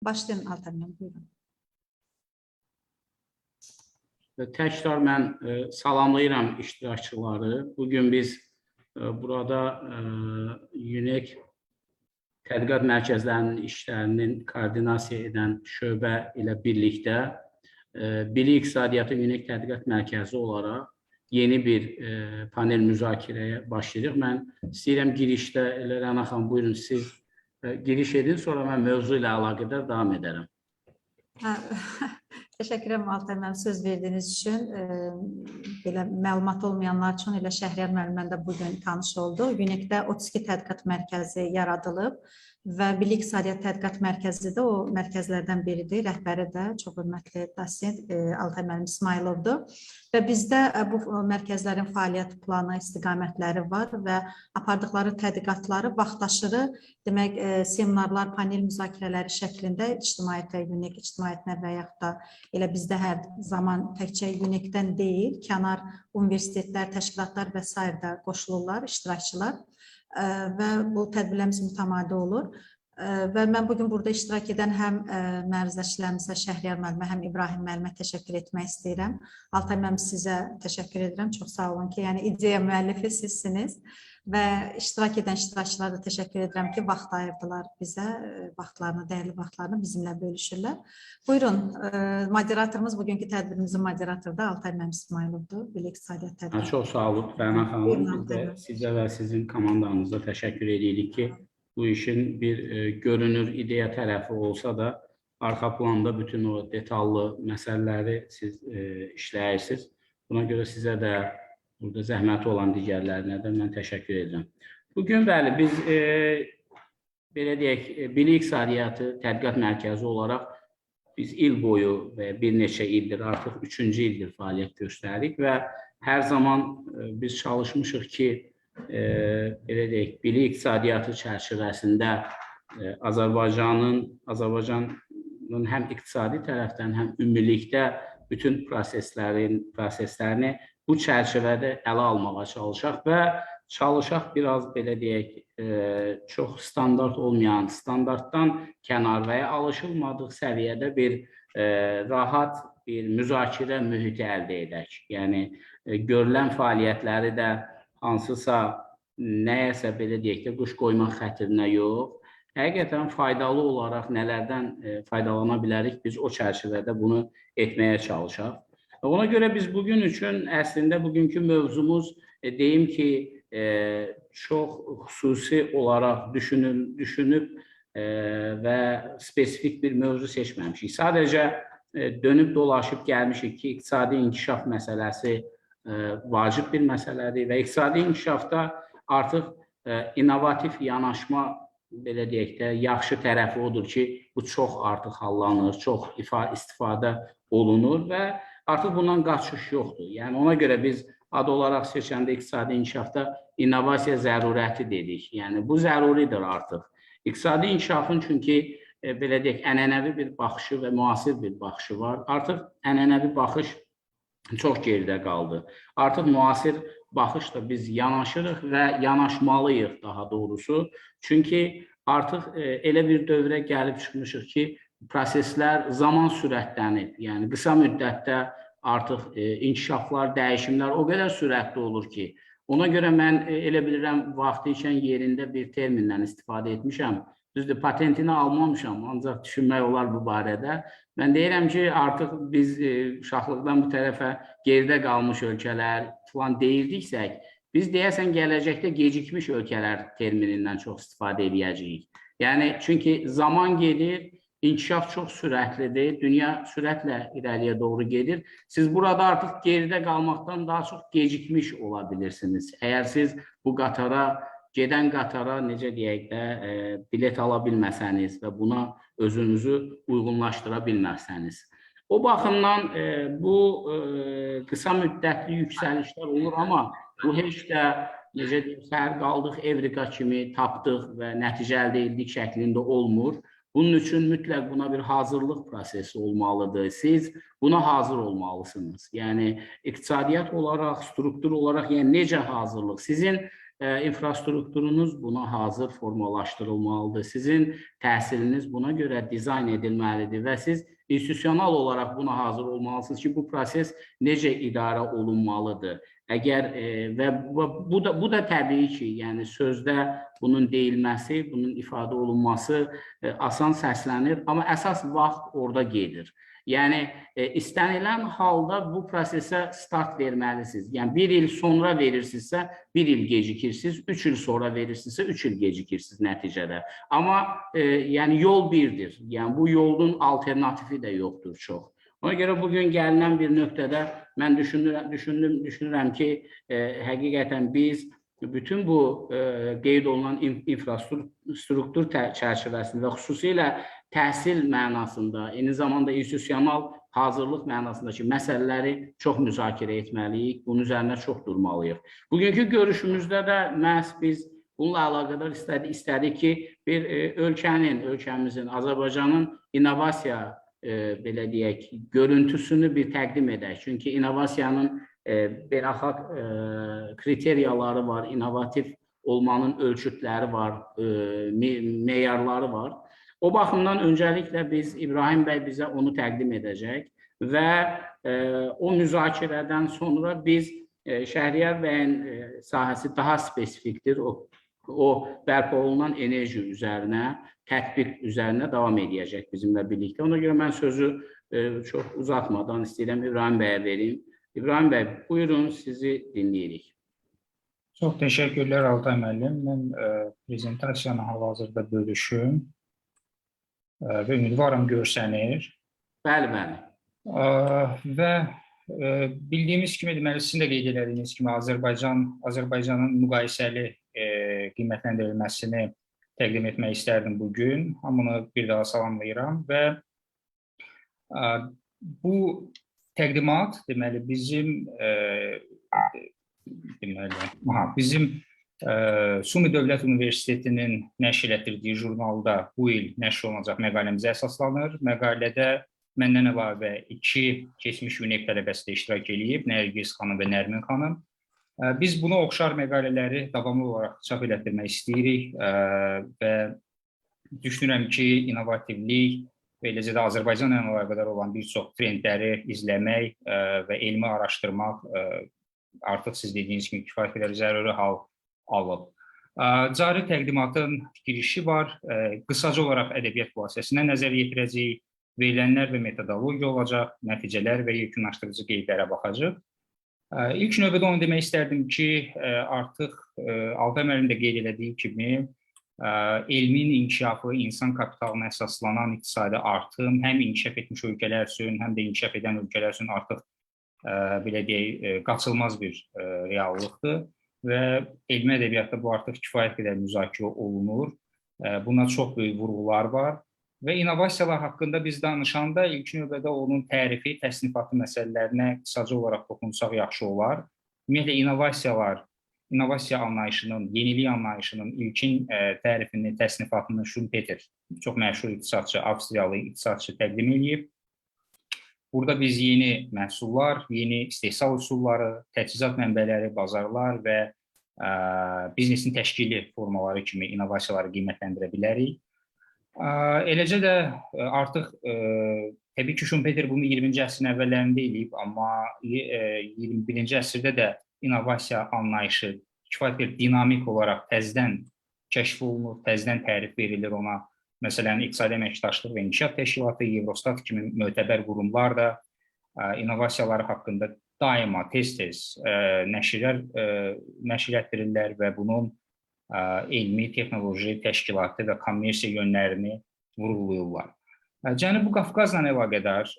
Başlayın Altan, buyurun. Təkrar mən salamlayıram iştirakçıları. Bugün biz burada UNEK tədqiqat mərkəzlərinin işlərinin koordinasiya edən şöbə ilə birlikdə bilik iqtisadiyyatı UNEK tədqiqat mərkəzi olaraq yeni bir panel müzakirəyə başlayırıq. Mən istəyirəm girişdə Rəna xanım, buyurun siz giriş edin, sonra mən mövzu ilə əlaqədar davam edərəm. Təşəkkür edirəm Altan müəllim, söz verdiyiniz üçün. Belə məlumat olmayanlar üçün elə Şəhriyar müəllimlə də bugün tanış oldu. UNEK-də 32 tədqiqat mərkəzi yaradılıb və bilik iqtisadiyyat tədqiqat mərkəzi də o mərkəzlərdən biridir. Rəhbəri də çox hörmətli dosent Altan müəllim İsmayılovdur. Və bizdə bu mərkəzlərin fəaliyyət planı, istiqamətləri var və apardıqları tədqiqatları vaxtaşırı, demək, seminarlar, panel müzakirələri şəklində ictimaiyyətə, UNEK ictimaiyyətinə və yaxud da elə bizdə hər zaman təkcə UNEK-dən deyil, kənar universitetlər, təşkilatlar və s. də qoşulurlar, iştirakçılar və bu tədbirlərimiz mütəmadi olur. Və mən bugün burada iştirak edən həm məruzəçilərimizə, Şəhriyar müəllimə, həm İbrahim müəllimə təşəkkür etmək istəyirəm. Altan müəllim, sizə təşəkkür edirəm. Çox sağ olun ki, yəni ideya müəllifi sizsiniz və iştirak edən iştirakçılara da təşəkkür edirəm ki, vaxt ayırdılar bizə, vaxtlarını, dəyərli vaxtlarını bizimlə bölüşürlər. Buyurun, moderatorumuz, bugünkü tədbirimizin moderatoru da Altan müəllim İsmayılovdur, bilik iqtisadiyyat tədbiri. Çox sağ olun Rəna xanım. Sizə və sizin komandanıza təşəkkür edirik ki, bu işin bir görünür ideya tərəfi olsa da, arxa planda bütün o detallı məsələləri siz işləyirsiniz. Buna görə sizə də burada zəhməti olan digərlərinə də mən təşəkkür edirəm. Bugün bəli, biz belə deyək, bilik iqtisadiyyatı tədqiqat mərkəzi olaraq biz il boyu və bir neçə ildir, artıq 3-cü ildir fəaliyyət göstəririk və hər zaman biz çalışmışıq ki, belə deyək, bilik iqtisadiyyatı çərçivəsində Azərbaycanın həm iqtisadi tərəfdən, həm ümumilikdə bütün proseslərini bu çərçivədə ələ almağa çalışaq və çalışaq biraz belə deyək, çox standart olmayan, standartdan kənar və ya alışılmadıq səviyyədə bir rahat bir müzakirə mühiti əldə edək. Yəni, görülən fəaliyyətləri də hansısa nəyəsə belə deyək də quş qoymaq xətrinə yox, həqiqətən faydalı olaraq nələrdən faydalana bilərik, biz o çərçivədə bunu etməyə çalışaq. Ona görə biz bugün üçün əslində bugünkü mövzumuz deyim ki, çox xüsusi olaraq düşünüb və spesifik bir mövzu seçməmişik. Sadəcə dönüb dolaşıb gəlmişik ki, iqtisadi inkişaf məsələsi vacib bir məsələdir və iqtisadi inkişafda artıq innovativ yanaşma, belə deyək də, yaxşı tərəfi odur ki, bu çox artıq hallanır, çox istifadə olunur və artıq bundan qaçış yoxdur. Yəni, ona görə biz adı olaraq seçəndə iqtisadi inkişafda innovasiya zərurəti dedik. Yəni, bu zəruridir artıq. İqtisadi inkişafın çünki, belə deyək, ənənəvi bir baxışı və müasir bir baxışı var. Artıq ənənəvi baxış çox geridə qaldı. Artıq müasir baxışla biz yanaşırıq və yanaşmalıyıq daha doğrusu. Çünki artıq elə bir dövrə gəlib çıxmışıq ki, proseslər zaman sürətlənib. Yəni, qısa müddətdə artıq inkişaflar, dəyişimlər o qədər sürətli olur ki, ona görə mən elə bilirəm, vaxtı ikən yerində bir termindən istifadə etmişəm. Düzdür, patentini almamışam, ancaq düşünmək olar bu barədə. Mən deyirəm ki, artıq biz uşaqlıqdan bu tərəfə geridə qalmış ölkələr falan deyildiksək, biz deyəsən gələcəkdə gecikmiş ölkələr terminindən çox istifadə edəcəyik. Yəni, çünki zaman gedir, inkişaf çox sürətlidir, dünya sürətlə irəliyə doğru gedir. Siz burada artıq geridə qalmaqdan daha çox gecikmiş ola bilirsiniz. Əgər siz bu gedən qatara, necə deyək də, bilet ala bilməsəniz və buna özünüzü uyğunlaşdıra bilməsəniz. O baxımdan bu qısa müddətli yüksəlişlər olur, amma bu heç də, necə deyək, səhər qaldıq, Evrika kimi tapdıq və nəticə əldə etdik şəklində olmur. Bunun üçün mütləq buna bir hazırlıq prosesi olmalıdır. Siz buna hazır olmalısınız. Yəni, iqtisadiyyat olaraq, struktur olaraq, yəni necə hazırlıq? Sizin infrastrukturunuz buna hazır formalaşdırılmalıdır. Sizin təhsiliniz buna görə dizayn edilməlidir və siz institusional olaraq buna hazır olmalısınız ki, bu proses necə idarə olunmalıdır. Əgər və bu da təbii ki, yəni sözdə bunun deyilməsi, bunun ifadə olunması asan səslənir, amma əsas vaxt orada gedir. Yəni istənilən halda bu prosesə start verməlisiniz. Yəni bir il sonra verirsinizsə, bir il gecikirsiniz, 3 il sonra verirsinizsə, 3 il gecikirsiniz nəticədə. Amma yəni yol birdir. Yəni bu yolun alternatifi də yoxdur çox. Ona görə bugün gəlinən bir nöqtədə mən düşünürəm ki, həqiqətən biz bütün bu qeyd olunan infrastruktur çərçivəsində və xüsusilə təhsil mənasında, eyni zamanda institusional hazırlıq mənasındakı məsələləri çox müzakirə etməliyik, bunun üzərində çox durmalıyıq. Bugünkü görüşümüzdə də məhz biz bununla əlaqədar istədik ki, bir ölkəmizin, Azərbaycanın innovasiya belə deyək, görüntüsünü bir təqdim edək. Çünki innovasiyanın beynəlxalq kriteriyaları var, innovativ olmanın ölçütləri var, meyarları var. O baxımdan öncəliklə biz, İbrahim bəy bizə onu təqdim edəcək və o müzakirədən sonra biz Şəhriyar bəyin sahəsi daha spesifikdir, o bərpa olunan enerji üzərinə, tətbiq üzərinə davam edəcək bizimlə birlikdə. Ona görə mən sözü çox uzatmadan istəyirəm İbrahim bəyə verim. İbrahim bəy, buyurun, sizi dinləyirik. Çox təşəkkürlər Altay müəllim. Mən prezentasiyanı hal-hazırda bölüşüm və ümidvaram görsənir. Bəli, bəli. Və bildiyimiz kimi, deməli, sizin də qeyd edədiyiniz kimi Azərbaycanın müqayisəli qiymətləndirilməsini təqdim etmək istərdim bugün. Hamını bir daha salamlayıram və bu təqdimat, deməli, bizim Sumi Dövlət Universitetinin nəşr etdirdiyi jurnalda bu il nəşr olunacaq məqaləmizə əsaslanır. Məqalədə məndən əlavə 2 keçmiş UNEP tələbəsi də iştirak edib, Nərgiz xanım və Nərmin xanım. Biz buna oxşar məqalələri davamlı olaraq çap etdirmək istəyirik və düşünürəm ki, innovativlik və eləcə də Azərbaycanla əlaqədar olan bir çox trendləri izləmək və elmi araşdırmaq artıq siz dediyiniz kimi kifayət qədər zəruri hal alıb. Cari təqdimatın girişi var. Qısaca olaraq ədəbiyyat vasitəsilə nəzər yetirəcəyik. Verilənlər və metodologiya olacaq, nəticələr və yekunlaşdırıcı qeydlərə baxacaq. İlk növbədə onu demək istərdim ki, artıq Altay müəllim də qeyd elədiyi kimi, elmin inkişafı, insan kapitalına əsaslanan iqtisadi artım həm inkişaf etmiş ölkələr üçün, həm də inkişaf edən ölkələr üçün artıq belə deyək, qaçılmaz bir reallıqdır və elmi ədəbiyyatda bu artıq kifayət qədər müzakirə olunur. Buna çox böyük vurğular var. Və innovasiyalar haqqında biz danışanda ilk növbədə onun tərifi, təsnifatı məsələlərinə qısaca olaraq toxunsaq yaxşı olar. Ümumiyyətlə, innovasiya anlayışının, yenilik anlayışının ilkin tərifini, təsnifatını Schumpeter, çox məşhur iqtisadçı, Avstriyalı iqtisadçı təqdim edib. Burada biz yeni məhsullar, yeni istehsal üsulları, təchizat mənbələri, bazarlar və biznesin təşkili formaları kimi innovasiyaları qiymətləndirə bilərik. Eləcə də artıq təbii ki, Schumpeter bunu 20-ci əsrin əvvəllərində edib, amma 21-ci əsrdə də innovasiya anlayışı kifayət bir dinamik olaraq təzədən kəşf olunur, təzədən tərif verilir ona. Məsələn, İqtisadi Əməkdaşlıq və İnkişaf Təşkilatı, Eurostat kimi mötəbər qurumlar da innovasiyaları haqqında daima tez-tez nəşr etdirirlər və bunun elmi, texnoloji, təşkilatı və kommersiya yönlərini vurğulayırlar. Cənubi Qafqazla əlaqədar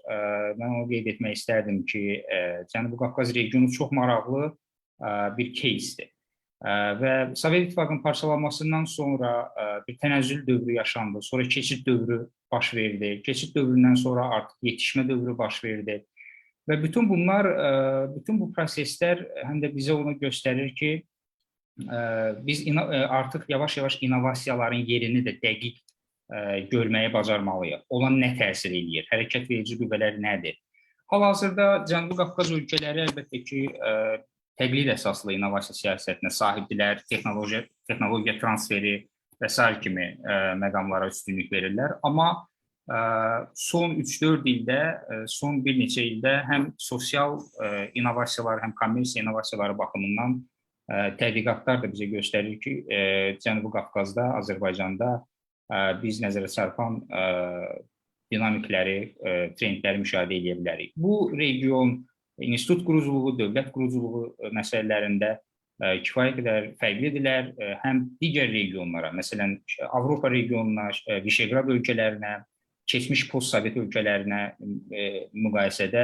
mən onu qeyd etmək istərdim ki, Cənubi Qafqaz regionu çox maraqlı bir кейsdir. Və Sovet İttifaqının parçalanmasından sonra bir tənəzzül dövrü yaşandı, sonra keçid dövrü baş verdi, keçid dövründən sonra artıq yetişmə dövrü baş verdi və bütün bu proseslər həm də bizə onu göstərir ki, biz artıq yavaş-yavaş innovasiyaların yerini də dəqiq görməyə bacarmalıyıq. Ona nə təsir edir, hərəkət verici qüvvələr nədir? Hal-hazırda Cənubi Qafqaz ölkələri əlbəttə ki, təqlid əsaslı innovasiya siyasətinə sahibdirlər, texnologiya transferi və s. kimi məqamlara üstünlük verirlər. Amma son 3-4 ildə, son bir neçə ildə həm sosial innovasiyalar, həm kommersiya innovasiyaları baxımından tədqiqatlar da bizə göstərir ki, Cənubi Qafqazda, Azərbaycanda biz nəzərə çarpan dinamikləri, trendləri müşahidə edə bilərik. Bu region institut quruculuğu, dövlət quruculuğu məsələlərində kifayət qədər fərqlidirlər. Həm digər regionlara, məsələn, Avropa regionuna, Vişeqrad ölkələrinə, keçmiş post-sovet ölkələrinə müqayisədə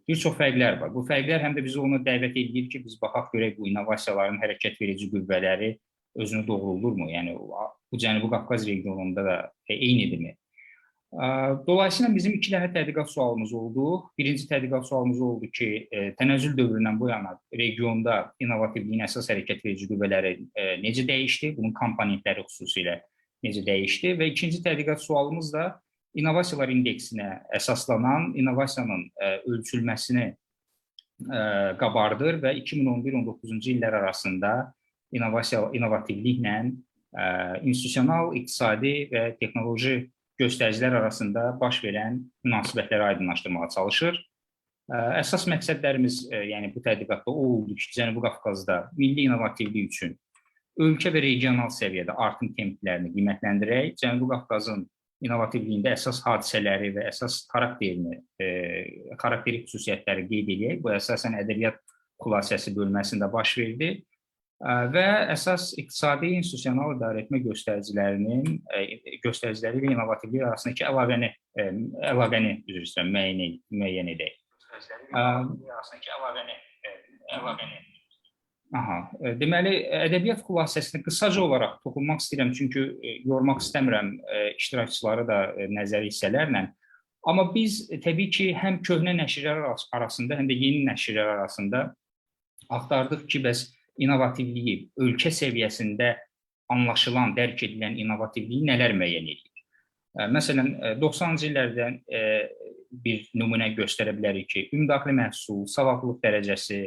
bir çox fərqlər var. Bu fərqlər həm də bizi ona dəvət edir ki, biz baxaq görək bu innovasiyaların hərəkət verici qüvvələri özünü doğruldurmu? Yəni, bu Cənubi Qafqaz regionunda da eynidirmi? Dolayısıyla bizim 2 dənə tədqiqat sualımız oldu. Birinci tədqiqat sualımız oldu ki, tənəzzül dövründən bu yana regionda innovativliyin əsas hərəkət verici qüvvələri necə dəyişdi? Bunun komponentləri xüsusilə necə dəyişdi? Və ikinci tədqiqat sualımız da innovasiyalar indeksinə əsaslanan innovasiyanın ölçülməsini qabardır və 2011-19-cu illər arasında innovativliklə institusional, iqtisadi və texnoloji göstəricilər arasında baş verən münasibətləri aydınlaşdırmağa çalışır. Əsas məqsədlərimiz yəni bu tədqiqatda o oldu ki, Cənubi Qafqazda milli innovativlik üçün ölkə və regional səviyyədə artım templərini qiymətləndirək, Cənubi Qafqazın innovativliyində əsas hadisələri və əsas xarakterik xüsusiyyətləri qeyd edək. Bu əsasən ədəbiyyat xülasəsi bölməsində baş verdi və əsas iqtisadi, institusional idarəetmə göstəriciləri və innovativlik arasındakı əlaqəni müəyyən edək. Deməli, ədəbiyyat xülasəsini qısaca olaraq toxunmaq istəyirəm, çünki yormaq istəmirəm iştirakçıları da nəzəri hissələrlə. Amma biz təbii ki, həm köhnə nəşrlər arasında, həm də yeni nəşrlər arasında axtardıq ki, bəs innovativliyi, ölkə səviyyəsində anlaşılan, dərk edilən innovativliyi nələr müəyyən edir? Məsələn, 90-cı illərdən bir nümunə göstərə bilərik ki, ümumdaxili məhsul, savadlılıq dərəcəsi,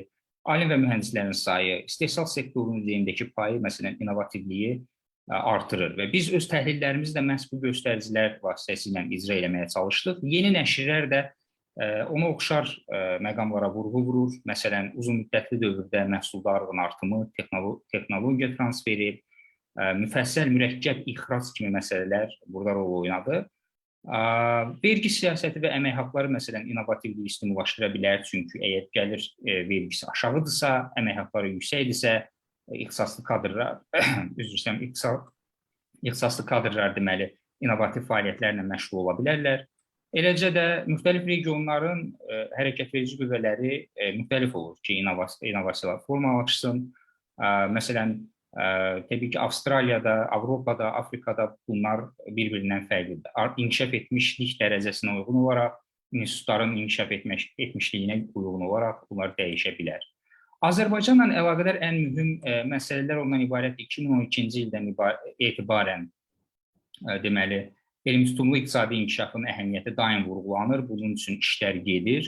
alim və mühəndislərin sayı, istehsal sektorunun üzərindəki payı, məsələn, innovativliyi artırır və biz öz təhlillərimizdə məhz bu göstəricilər vasitəsilə icra eləməyə çalışdıq. Yeni nəşrlər də ona oxşar məqamlara vurğu vurur. Məsələn, uzun müddətli dövrdə məhsuldarlığın artımı, texnologiya transferi, müfəssəl mürəkkəb ixrac kimi məsələlər burada rol oynadı. Vergi siyasəti və əmək haqqları məsələn innovativliyi stimullaşdıra bilər, çünki əgər gəlir vergisi aşağıdırsa, əmək haqqları yüksəkdirsə, ixtisaslı kadrlar deməli innovativ fəaliyyətlərlə məşğul ola bilərlər. Eləcə də müxtəlif regionların hərəkət verici qüvvələri müxtəlif olur ki, innovasiyalar formalaşsın. Məsələn, təbii ki, Avstraliyada, Avropada, Afrikada bunlar bir-birindən fərqlidir. İnkişaf etmişlik dərəcəsinə uyğun olaraq, institutların inkişaf etmişliyinə uyğun olaraq bunlar dəyişə bilər. Azərbaycanla əlaqədar ən mühüm məsələlər ondan ibarət 2012-ci ildən etibarən deməli, elmüstumlu iqtisadi inkişafın əhəmiyyəti daim vurğulanır, bunun üçün işlər gedir.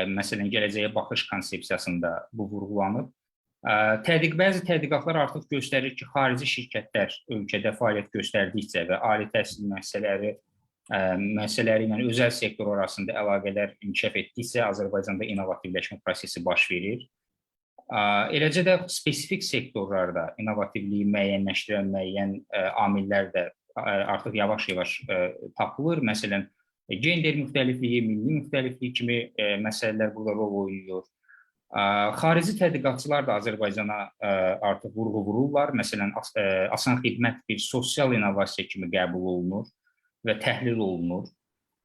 Məsələn, gələcəyə baxış konsepsiyasında bu vurğulanır. Bəzi tədqiqatlar artıq göstərir ki, xarici şirkətlər ölkədə fəaliyyət göstərdikcə və ali təhsil müəssisələri ilə özəl sektor arasında əlaqələr inkişaf etdikcə Azərbaycanda innovativləşmə prosesi baş verir. Eləcə də spesifik sektorlarda innovativliyi müəyyənləşdirən müəyyən amillər də artıq yavaş-yavaş tapılır. Məsələn, gender müxtəlifliyi, milli müxtəlifliyi kimi məsələlər burada rol oynayır. Xarici tədqiqatçılar da Azərbaycana artıq vurğu vururlar. Məsələn, asan xidmət bir sosial innovasiya kimi qəbul olunur və təhlil olunur.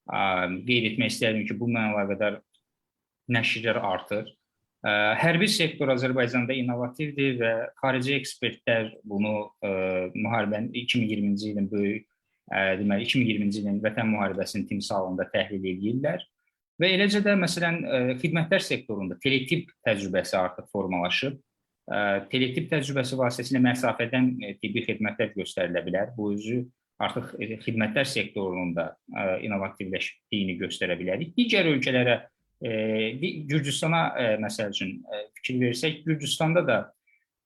Qeyd etmək istəyirəm ki, bununla əlaqədar nəşrlər artır. Hərbi sektor Azərbaycanda innovativdir və xarici ekspertlər bunu müharibənin 2020-ci ilin deməli 2020-ci ilin Vətən müharibəsinin timsalında təhlil edirlər. Və eləcə də, məsələn, xidmətlər sektorunda teletip təcrübəsi artıq formalaşıb. Teletip təcrübəsi vasitəsilə məsafədən tibbi xidmətlər göstərilə bilər. Bu özü artıq xidmətlər sektorunda innovativləşdiyini göstərə bilərik. Digər ölkələrə Gürcüstana məsəl üçün fikir versək, Gürcüstanda da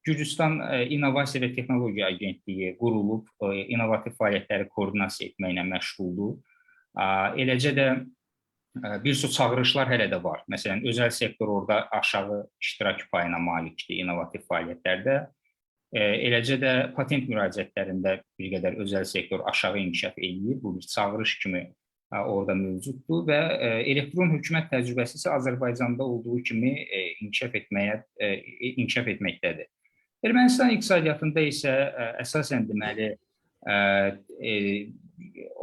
Gürcüstan İnnovasiya və Texnologiya Agentliyi qurulub, innovativ fəaliyyətləri koordinasiya etməklə məşğuldur. Eləcə də bir çox çağırışlar hələ də var. Məsələn, özəl sektor orada aşağı iştirak payına malikdir innovativ fəaliyyətlərdə. Eləcə də patent müraciətlərində bir qədər özəl sektor aşağı inkişaf edir. Bu bir çağırış kimi orada mövcuddur və elektron hökumət təcrübəsi isə Azərbaycanda olduğu kimi inkişaf etməkdədir. Ermənistan iqtisadiyyatında isə əsasən deməli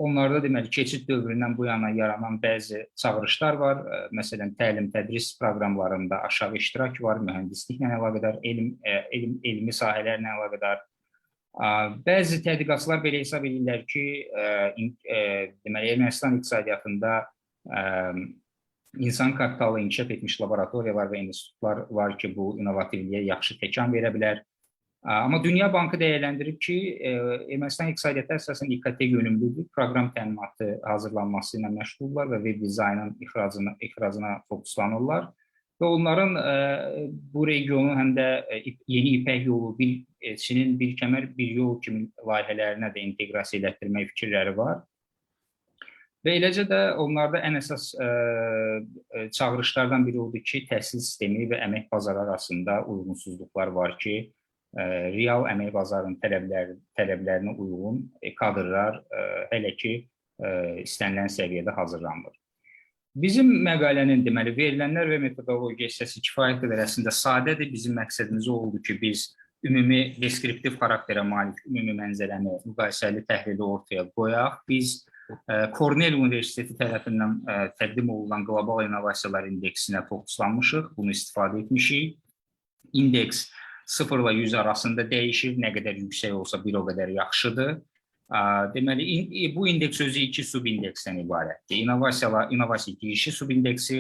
onlarda deməli keçid dövründən bu yana yaranan bəzi çağırışlar var. Məsələn, təlim-tədris proqramlarında aşağı iştirak var, mühəndisliklə əlaqədar, elmi sahələrlə əlaqədar. Bəzi tədqiqatçılar belə hesab edirlər ki, deməli Ermənistan iqtisadiyyatında insan kapitalı inkişaf etmiş laboratoriyalar və institutlar var ki, bu innovativliyə yaxşı təkan verə bilər. Amma Dünya Bankı dəyərləndirib ki, Ermənistan iqtisadiyyatı əsasən İKT yönümlüdür, proqram təminatı hazırlanması ilə məşğuldurlar və web dizaynın ixracına fokuslanırlar. Və onların bu regionun həm də Yeni İpək yolu, Çinin bir kəmər, bir yol kimi layihələrinə də inteqrasiya elətdirmək fikirləri var. Və eləcə də onlarda ən əsas çağırışlardan biri oldu ki, təhsil sistemi və əmək bazarı arasında uyğunsuzluqlar var ki, real əmək bazarının tələblərinə uyğun kadrlar hələ ki istənilən səviyyədə hazırlanmır. Bizim məqalənin deməli verilənlər və metodologiya hissəsi kifayət qədər əslində sadədir. Bizim məqsədimiz oldu ki, biz ümumi deskriptiv xarakterə malik ümumi mənzərəni, müqayisəli təhlili ortaya qoyaq. Biz Kornell Universiteti tərəfindən təqdim olunan Qlobal İnnovasiyalar indeksinə fokuslanmışıq, bunu istifadə etmişik. İndeks 0 ilə 100 arasında dəyişir, nə qədər yüksək olsa bir o qədər yaxşıdır. Deməli, bu indeks özü iki subindeksdən ibarətdir. İnnovasiya girişi subindeksi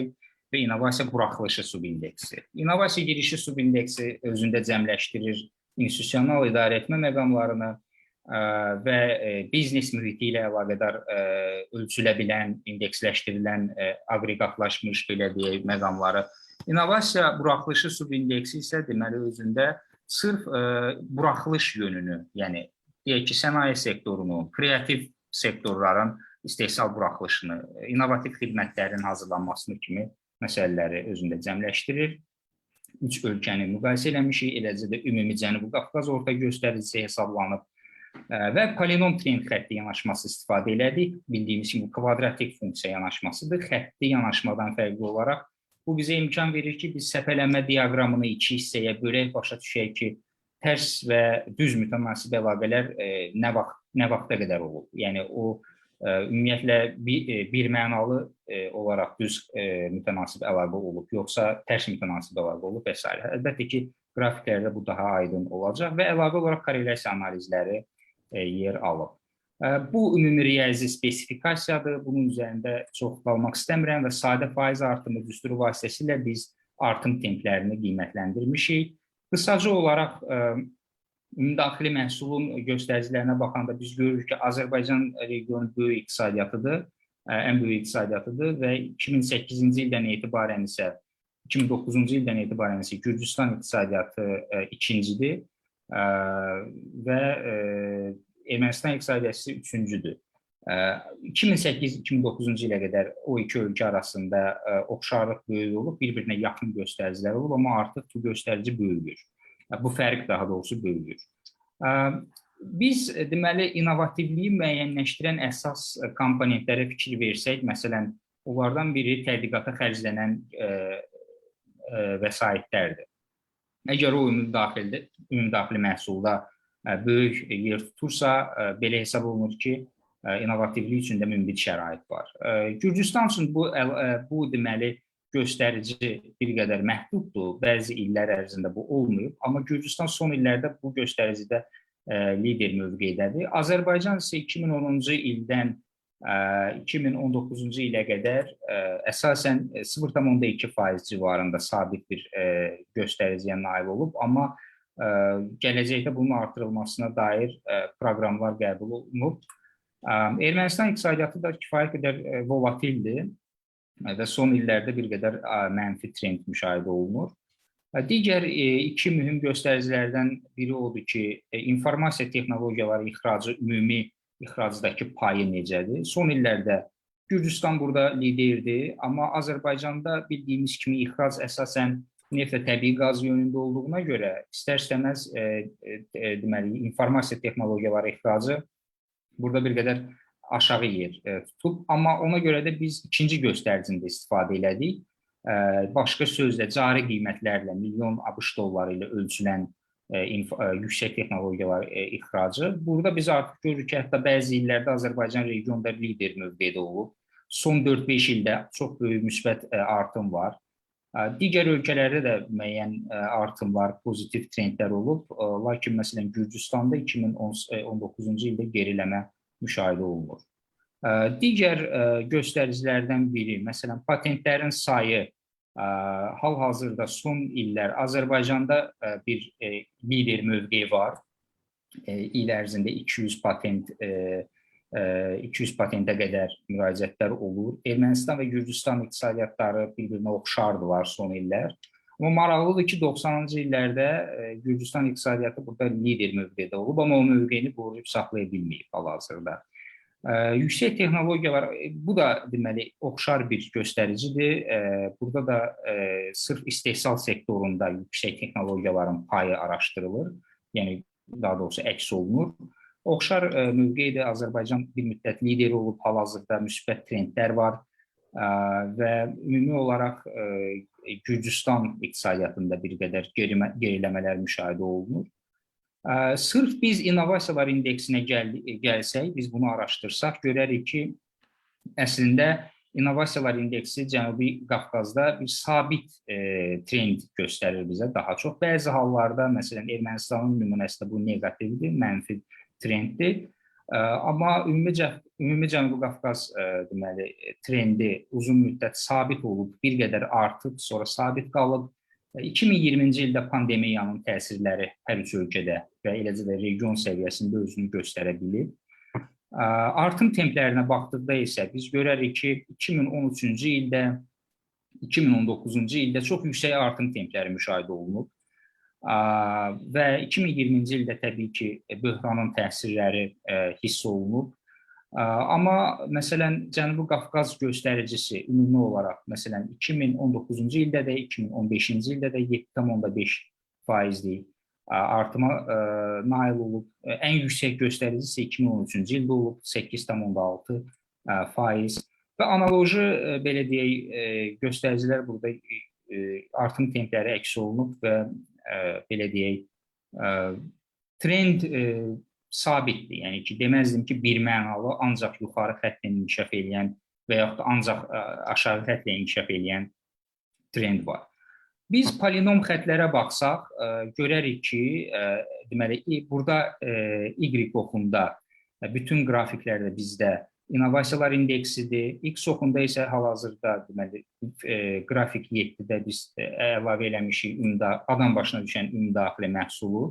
və innovasiya buraxılışı subindeksi. İnnovasiya girişi subindeksi özündə cəmləşdirir institusional idarə etmə məqamlarını və biznes mühiti ilə əlaqədar ölçülə bilən, indeksləşdirilən, aqreqatlaşmış belə deyək məqamları. İnnovasiya buraxılışı subindeksi isə deməli özündə sırf buraxılış yönünü, yəni deyək ki, sənaye sektorunu, kreativ sektorların istehsal buraxılışını, innovativ xidmətlərin hazırlanmasını kimi məsələləri özündə cəmləşdirir. 3 ölkəni müqayisə eləmişik, eləcə də ümumi Cənubi Qafqaz orta göstəricisi hesablanıb və polinom trend xətti yanaşması istifadə elədik. Bildiyimiz kimi kvadratik funksiya yanaşmasıdır. Xətti yanaşmadan fərqli olaraq bu bizə imkan verir ki, biz səpələnmə diaqramını iki hissəyə bölək, başa düşək ki, tərs və düz mütənasib əlaqələr nə vaxta qədər olub. Yəni, o ümumiyyətlə bir mənalı olaraq düz mütənasib əlaqə olub, yoxsa tərs mütənasib əlaqə olub və s. Əlbəttə ki, qrafiklərdə bu daha aydın olacaq və əlavə olaraq korrelyasiya analizləri yer alıb. Bu ümumi riyazi spesifikasiyadır. Bunun üzərində çox qalmaq istəmirəm və sadə faiz artımı düsturu vasitəsilə biz artım templərini qiymətləndirmişik. Qısaca olaraq ümumdaxili məhsulun göstəricilərinə baxanda biz görürük ki, Azərbaycan regionu böyük iqtisadiyyatıdır, ən böyük iqtisadiyyatıdır və 2008-ci ildən etibarən isə 2009-cu ildən etibarən isə Gürcüstan iqtisadiyyatı ikincidir və Ermənistan iqtisadiyyatı üçüncüdür. 2008-2009-cu ilə qədər o iki ölkə arasında oxşarlıq böyük olub, bir-birinə yaxın göstəricilər olub, amma artıq bu göstərici böyüyür. Bu fərq daha doğrusu böyüyür. Biz deməli innovativliyi müəyyənləşdirən əsas komponentlərə fikir versək, məsələn, onlardan biri tədqiqata xərclənən vəsaitlərdir. Əgər o ümumdaxili məhsulda böyük yer tutursa, belə hesab olunur ki, innovativlik üçün də münbit şərait var. Gürcüstan üçün bu deməli göstərici bir qədər məhduddur. Bəzi illər ərzində bu olmayıb, amma Gürcüstan son illərdə bu göstəricidə lider mövqeydədir. Azərbaycan isə 2010-cu ildən 2019-cu ilə qədər əsasən 0,2% civarında sabit bir göstəriciyə nail olub, amma gələcəkdə bunun artırılmasına dair proqramlar qəbul olunub. Ermənistan iqtisadiyyatı da kifayət qədər volatildir. və son illərdə bir qədər mənfi trend müşahidə olunur. Digər iki mühüm göstəricilərdən biri odur ki, informasiya texnologiyaları ixracı ümumi ixracdakı payı necədir? Son illərdə Gürcüstan burada liderdir, amma Azərbaycanda bildiyimiz kimi ixrac əsasən neft və təbii qaz yönündə olduğuna görə istər-istəməz deməli informasiya texnologiyaları ixracı burada bir qədər aşağı yer tutub, amma ona görə də biz ikinci göstəricində istifadə elədik. Başqa sözlə cari qiymətlərlə milyon ABŞ dolları ilə ölçülən yüksək texnologiyalar ixracı. Burada biz artıq görürük ki, hətta bəzi illərdə Azərbaycan regionda lider mövqedə olub. Son 4-5 ildə çox böyük müsbət artım var. Digər ölkələrdə də müəyyən artımlar, pozitiv trendlər olub. Lakin məsələn Gürcüstanda 2019-cu ildə geriləmə müşahidə olunur. Digər göstəricilərdən biri, məsələn patentlərin sayı hal-hazırda son illər Azərbaycanda bir lider mövqeyi var. İl ərzində 200 patentə qədər müraciətlər olur. Ermənistan və Gürcüstan iqtisadiyyatları bir-birinə oxşardılar son illər. Amma maraqlıdır ki, 90-cı illərdə Gürcüstan iqtisadiyyatı burada lider mövqedə olub, amma o mövqeyini qoruyub saxlaya bilməyib hal-hazırda. Yüksək texnologiyalar, bu da deməli oxşar bir göstəricidir. Burada da sırf istehsal sektorunda yüksək texnologiyaların payı araşdırılır, yəni daha doğrusu əks olunur. Oxşar mövqedə Azərbaycan bir müddət lideri olub, hal-hazırda müsbət trendlər var və ümumi olaraq Gürcüstan iqtisadiyyatında bir qədər geriləmələr müşahidə olunur. Sırf biz innovasiyalar indeksinə gəlsək, biz bunu araşdırsaq, görərik ki, əslində innovasiyalar indeksi Cənubi Qafqazda bir sabit trend göstərir bizə daha çox. Bəzi hallarda, məsələn, Ermənistanın nümunəsində bu negativdir, mənfi trenddir. Amma ümumi Cənubi Qafqaz deməli trendi uzun müddət sabit olub, bir qədər artıb, sonra sabit qalıb. 2020-ci ildə pandemiyanın təsirləri hər üç ölkədə və eləcə də region səviyyəsində özünü göstərə bilib. Artım templərinə baxdıqda isə biz görərik ki, 2013-cü ildə, 2019-cu ildə çox yüksək artım templəri müşahidə olunub. Və 2020-ci ildə təbii ki, böhranın təsirləri hiss olunub. Amma məsələn Cənubi Qafqaz göstəricisi ümumi olaraq məsələn 2019-cu ildə də 2015-ci ildə də 7,5% artıma nail olub. Ən yüksək göstərici isə 2013-cü ildə olub 8,6%. Və analoji belə deyək göstəricilər burada artım templəri əks olunub və belə deyək trend sabitdir. Yəni ki, deməzdim ki, bir mənalı ancaq yuxarı xəttlə inkişaf edən və yaxud da ancaq aşağı xəttlə inkişaf edən trend var. Biz polinom xəttlərə baxsaq, görərik ki, deməli, burada Y oxunda bütün qrafiklərdə bizdə innovasiyalar indeksidir. X oxunda isə hal-hazırda deməli, qrafik 7-də biz əlavə eləmişik adam başına düşən ümumdaxili məhsulu.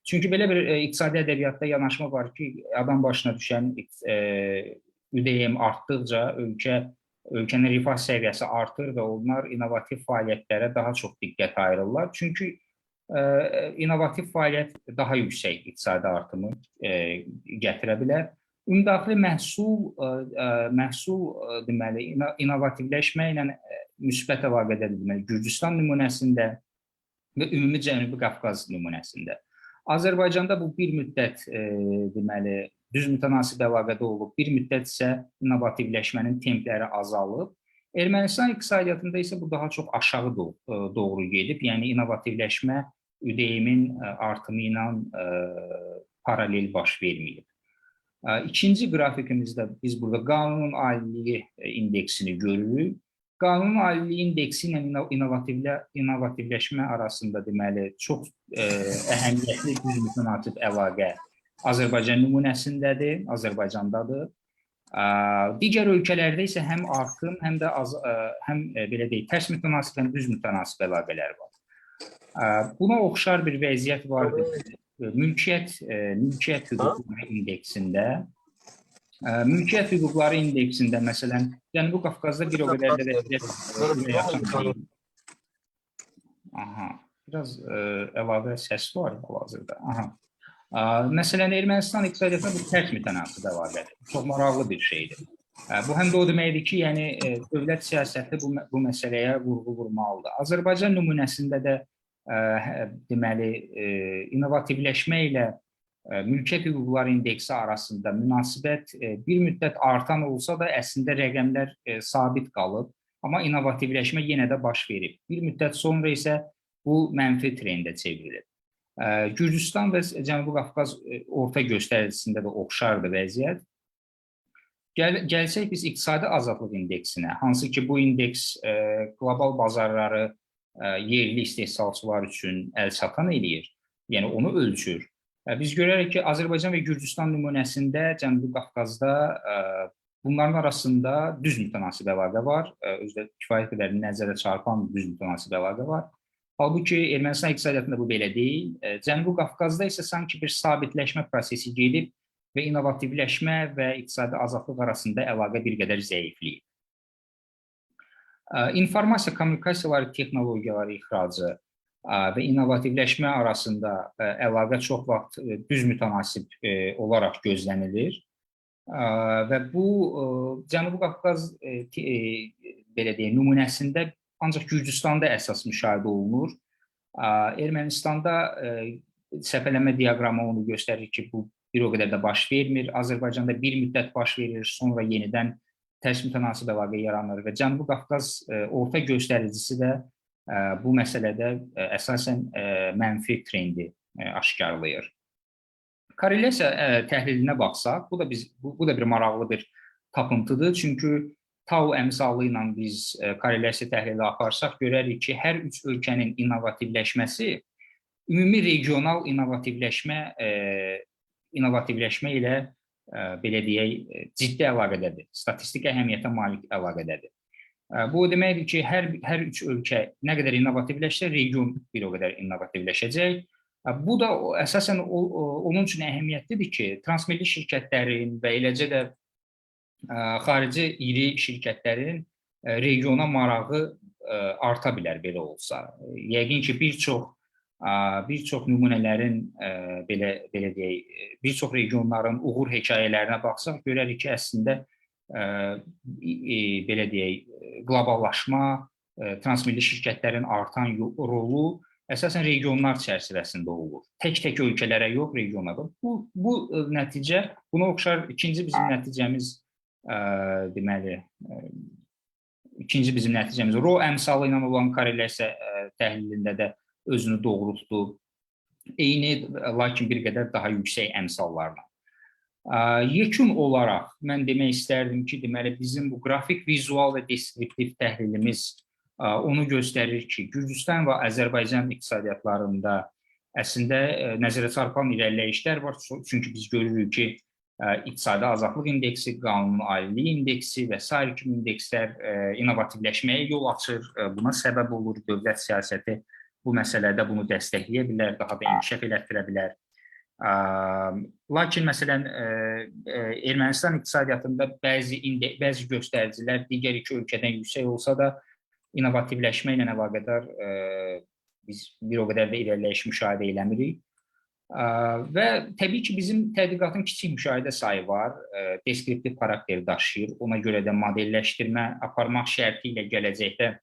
Çünki belə bir iqtisadi ədəbiyyatda yanaşma var ki, adam başına düşən ÜDM artdıqca ölkənin rifah səviyyəsi artır və onlar innovativ fəaliyyətlərə daha çox diqqət ayırırlar. Çünki innovativ fəaliyyət daha yüksək iqtisadi artımı gətirə bilər. Ümumdaxili məhsul deməli innovativləşmə ilə müsbət əlaqədədir deməli Gürcüstan nümunəsində və ümumi Cənubi Qafqaz nümunəsində. Azərbaycanda bu bir müddət deməli düz mütənasib əlaqədə olub, bir müddət isə innovativləşmənin templəri azalıb. Ermənistan iqtisadiyyatında isə bu daha çox aşağı doğru gedib, yəni innovativləşmə ÜDM-in artımı ilə paralel baş verməyib. İkinci qrafikimizdə biz burada qanunun aliliyi indeksini görürük. Qanunun aliliyi indeksi ilə innovativləşmə arasında deməli çox əhəmiyyətli düz mütənasib əlaqə Azərbaycan nümunəsindədir, Azərbaycandadır. Digər ölkələrdə isə həm artım, həm də belə deyək, tərs mütənasib, həm düz mütənasib əlaqələr var. Buna oxşar bir vəziyyət vardır. Mülkiyyət hüquqları indeksində Mülkiyyət hüquqları indeksində məsələn, yəni bu Qafqazda bir o qədər də yaxın deyil. Aha, biraz əlavə səs var hal-hazırda. Aha. Məsələn, Ermənistan iqtisadiyyatına bu tərs mütənasib əlaqədir. Çox maraqlı bir şeydir. Bu həm də o deməkdir ki, yəni dövlət siyasəti bu məsələyə vurğu vurmalıdır. Azərbaycan nümunəsində də deməli innovativləşmə ilə mülkiyyət hüquqları indeksi arasında münasibət bir müddət artan olsa da əslində rəqəmlər sabit qalıb, amma innovativləşmə yenə də baş verib. Bir müddət sonra isə bu mənfi trendə çevrilir. Gürcüstan və Cənubi Qafqaz orta göstəricisində də oxşardır vəziyyət. Gəlsək biz iqtisadi azadlıq indeksinə, hansı ki bu indeks qlobal bazarları yerli istehsalçılar üçün əlçatan eləyir, yəni onu ölçür. Biz görərək ki, Azərbaycan və Gürcüstan nümunəsində Cənubi Qafqazda bunların arasında düz mütənasib əlaqə var, özdə kifayət qədər nəzərə çarpan düz mütənasib əlaqə var. Halbuki Ermənistan iqtisadiyyatında bu belə deyil. Cənubi Qafqazda isə sanki bir sabitləşmə prosesi gedib və innovativləşmə və iqtisadi azadlıq arasında əlaqə bir qədər zəifləyib. İnformasiya kommunikasiyaları texnologiyaları ixracı və innovativləşmə arasında əlaqə çox vaxt düz mütənasib olaraq gözlənilir. Və bu Cənubi Qafqaz belə deyək, nümunəsində ancaq Gürcüstanda əsas müşahidə olunur. Ermənistanda səpələmə diaqramı onu göstərir ki, bu bir o qədər də baş vermir. Azərbaycanda bir müddət baş verir, sonra yenidən tərs mütənasib əlaqə yaranır və Cənubi Qafqaz orta göstəricisi də bu məsələdə əsasən mənfi trendi aşkarlayır. Korrelyasiya təhlilinə baxsaq, bu da bir maraqlı bir tapıntıdır. Çünki TAU əmsalı ilə biz korrelyasiya təhlili aparsaq, görərik ki, hər üç ölkənin innovativləşməsi ümumi regional innovativləşmə ilə belə deyək, ciddi əlaqədədir, statistik əhəmiyyətə malik əlaqədədir. Bu deməkdir ki, hər üç ölkə nə qədər innovativləşsə, region bir o qədər innovativləşəcək. Bu da əsasən onun üçün əhəmiyyətlidir ki, transmilli şirkətlərin və eləcə də xarici iri şirkətlərin regiona marağı arta bilər belə olsa. Yəqin ki, bir çox nümunələrin belə deyək, bir çox regionların uğur hekayələrinə baxsaq, görərik ki, əslində belə deyək, qloballaşma, transmilli şirkətlərin artan rolu əsasən regionlar çərçivəsində olur. Tək-tək ölkələrə yox, regionlara. Bu nəticə, buna oxşar ikinci bizim nəticəmiz deməli, RO əmsalı ilə olan korrelyasiya təhlilində də özünü doğrultdu. Eyni, lakin bir qədər daha yüksək əmsallarla. Yekun olaraq mən demək istərdim ki, deməli, bizim bu qrafik, vizual və deskriptiv təhlilimiz onu göstərir ki, Gürcüstan və Azərbaycan iqtisadiyyatlarında əslində nəzərə çarpan irəliləyişlər var. Çünki biz görürük ki, İqtisadi azadlıq indeksi, qanun aliliyi indeksi və sair kimi indekslər innovativləşməyə yol açır. Buna səbəb olur. Dövlət siyasəti bu məsələdə bunu dəstəkləyə bilər, daha da inkişaf elətdirə bilər. Lakin məsələn, Ermənistan iqtisadiyyatında bəzi göstəricilər digər iki ölkədən yüksək olsa da innovativləşmə ilə əlaqədar biz bir o qədər də irəliləyiş müşahidə eləmirik. Və təbii ki, bizim tədqiqatın kiçik müşahidə sayı var, deskriptiv xarakteri daşıyır. Ona görə də modelləşdirmə aparmaq şərti ilə gələcəkdə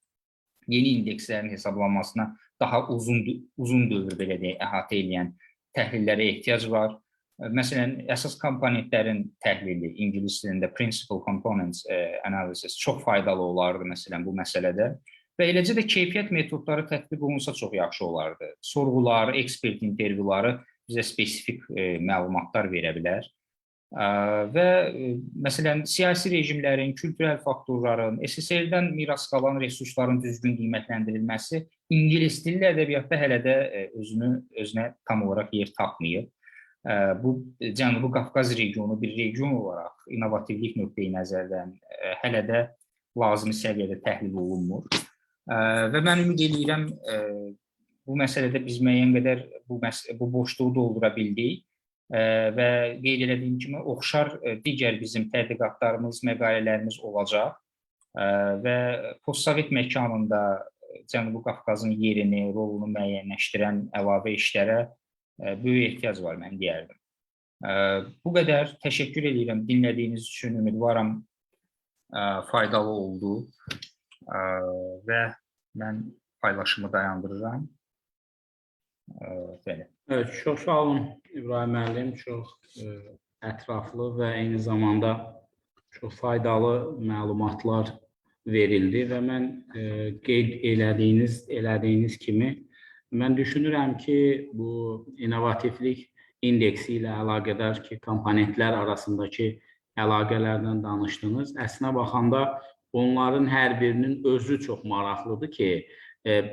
yeni indekslərin hesablanmasına daha uzun dövr belə deyək, əhatə edən təhlillərə ehtiyac var. Məsələn, əsas komponentlərin təhlili, ingilis dilində principal components analysis çox faydalı olardı məsələn bu məsələdə. Və eləcə də keyfiyyət metodları tətbiq olunsa çox yaxşı olardı. Sorğular, ekspert intervyuları bizə spesifik məlumatlar verə bilər. Və məsələn, siyasi rejimlərin, kültürel faktorların, SSR-dən miras qalan resursların düzgün qiymətləndirilməsi ingilis dilli ədəbiyyatda hələ də özünə tam olaraq yer tapmayıb. Bu, Cənubi Qafqaz regionu bir region olaraq innovativlik nöqteyi nəzərdən hələ də lazımi səviyyədə təhlil olunmur. Və mən ümid edirəm, bu məsələdə biz müəyyən qədər bu boşluğu doldura bildik və qeyd etdiyim kimi oxşar digər bizim tədqiqatlarımız, məqalələrimiz olacaq və postsovet məkanında Cənubi Qafqazın yerini, rolunu müəyyənləşdirən əlavə işlərə böyük ehtiyac var, mən deyərdim. Bu qədər. Təşəkkür edirəm dinlədiyiniz üçün. Ümidvaram faydalı oldu və mən paylaşımı dayandırıram. Belə. Evet, çox sağ olun İbrahim müəllim, çox ətraflı və eyni zamanda çox faydalı məlumatlar verildi və mən qeyd elədiyiniz kimi mən düşünürəm ki, bu inovativlik indeksi ilə əlaqədar ki, komponentlər arasındakı əlaqələrdən danışdınız. Əslinə baxanda onların hər birinin özü çox maraqlıdır ki,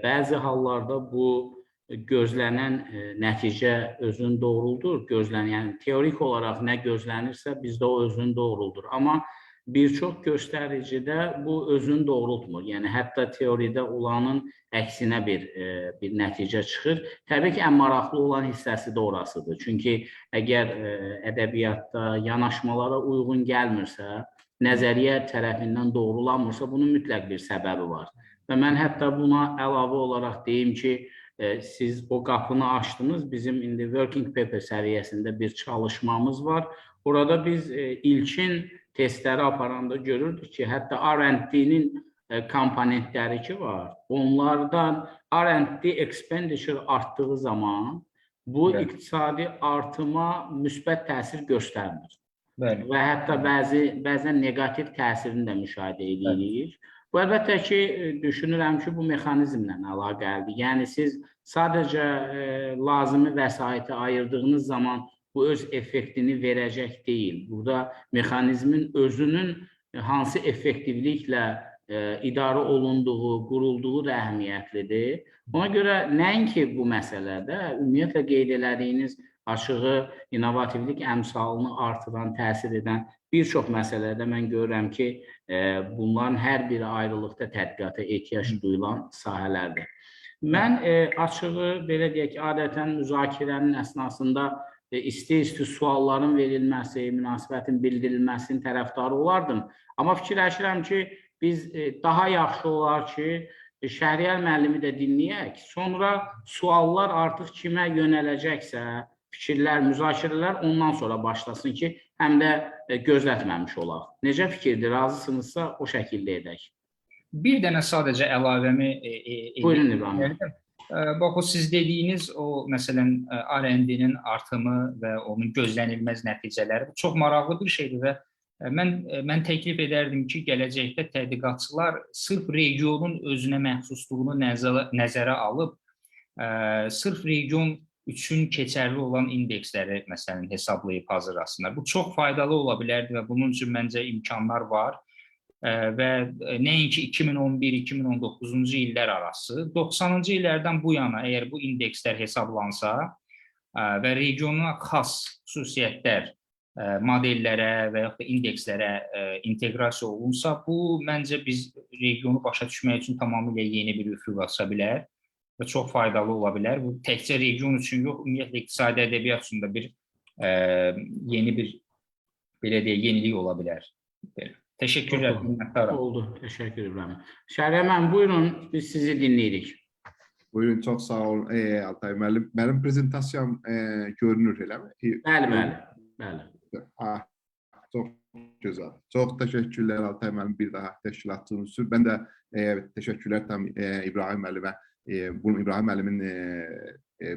bəzi hallarda bu gözlənən nəticə özünü doğruldur. Yəni teorik olaraq nə gözlənirsə bizdə o özünü doğruldur. Amma bir çox göstəricidə bu özünü doğrultmur. Yəni hətta teoriyada olanın əksinə bir nəticə çıxır. Təbii ki, ən maraqlı olan hissəsi də orasıdır. Çünki əgər ədəbiyyatda yanaşmalara uyğun gəlmirsə, nəzəriyyə tərəfindən doğrulanmırsa, bunun mütləq bir səbəbi var. Və mən hətta buna əlavə olaraq deyim ki, siz o qapını açdınız. Bizim indi working paper səviyyəsində bir çalışmamız var. Orada biz ilkin testləri aparanda görürdük ki, hətta R&D'nin komponentləri ki var, onlardan R&D expenditure artdığı zaman bu iqtisadi artıma müsbət təsir göstərmir. Və hətta bəzən negativ təsirini də müşahidə edirik. Bu, əlbəttə ki, düşünürəm ki, bu mexanizmlə əlaqəlidir. Yəni, siz sadəcə lazımi vəsaiti ayırdığınız zaman bu öz effektini verəcək deyil. Burada mexanizmin özünün hansı effektivliklə idarə olunduğu, qurulduğu da əhəmiyyətlidir. Ona görə nəinki bu məsələdə, ümumiyyətlə qeyd elədiyiniz açığı inovativlik əmsalını artıran, təsir edən bir çox məsələdə mən görürəm ki, bunların hər biri ayrılıqda tədqiqata ehtiyac duyulan sahələrdir. Mən açığı, belə deyək ki, adətən müzakirənin əsnasında isti-isti sualların verilməsi, münasibətin bildirilməsinin tərəfdarı olardım. Amma fikirləşirəm ki, biz daha yaxşı olar ki, Şəhriyar müəllimi də dinləyək, sonra suallar artıq kimə yönələcəksə, fikirlər, müzakirələr ondan sonra başlasın ki, həm də gözlətməmiş olaq. Necə fikirdir, razısınızsa o şəkildə edək. Bir dənə sadəcə əlavəmi Buyurun İbrahim. Bax, siz dediyiniz o, məsələn, R&D'nin artımı və onun gözlənilməz nəticələri çox maraqlı bir şeydir və mən təklif edərdim ki, gələcəkdə tədqiqatçılar sırf regionun özünə məxsusluğunu nəzərə alıb, sırf region üçün keçərli olan indeksləri məsələn hesablayıb hazırlasınlar. Bu çox faydalı ola bilərdi və bunun üçün məncə imkanlar var və nəinki 2011-2019-cu illər arası, 90-cı illərdən bu yana əgər bu indekslər hesablansa və regionuna xas xüsusiyyətlər modellərə və yaxud da indekslərə inteqrasiya olunsa, bu məncə biz regionu başa düşmək üçün tamamilə yeni bir üfüq aça bilər və çox faydalı ola bilər. Bu təkcə region üçün yox, ümumiyyətlə iqtisadi ədəbiyyat üçün də bir yeni bir, belə deyək, yenilik ola bilər. Təşəkkürlər, minnətdaram. Oldu, təşəkkür İbrahim. Şəhriyar müəllim, buyurun, biz sizi dinləyirik. Buyurun, çox sağ olun Altay müəllim. Mənim prezentasiyam görünür, eləmi? Bəli. Çox gözəl. Çox təşəkkürlər Altay müəllim bir daha təşkilatçınız üçün. Mən də təşəkkürlər tam İbrahim müəllimə. İbrahim müəllimin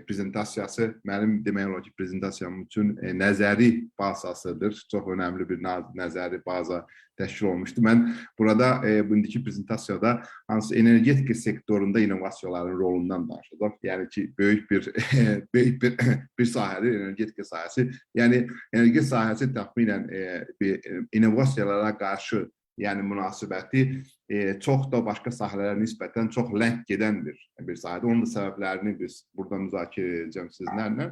prezentasiyası mənim demək olar ki, prezentasiyam üçün nəzəri bazasıdır. Çox önəmli bir nəzəri baza təşkil olmuşdu. Mən burada bu indiki prezentasiyada hansı energetika sektorunda inovasiyaların rolundan danışacağam. Yəni ki, böyük bir sahədir energetika sahəsi. Yəni energetika sahəsi təxminən inovasiyalara qarşı yəni münasibəti çox da başqa sahələrə nisbətən çox ləng gedən bir sahədir. Onun da səbəblərini biz burada müzakirə edəcəm sizlərlə.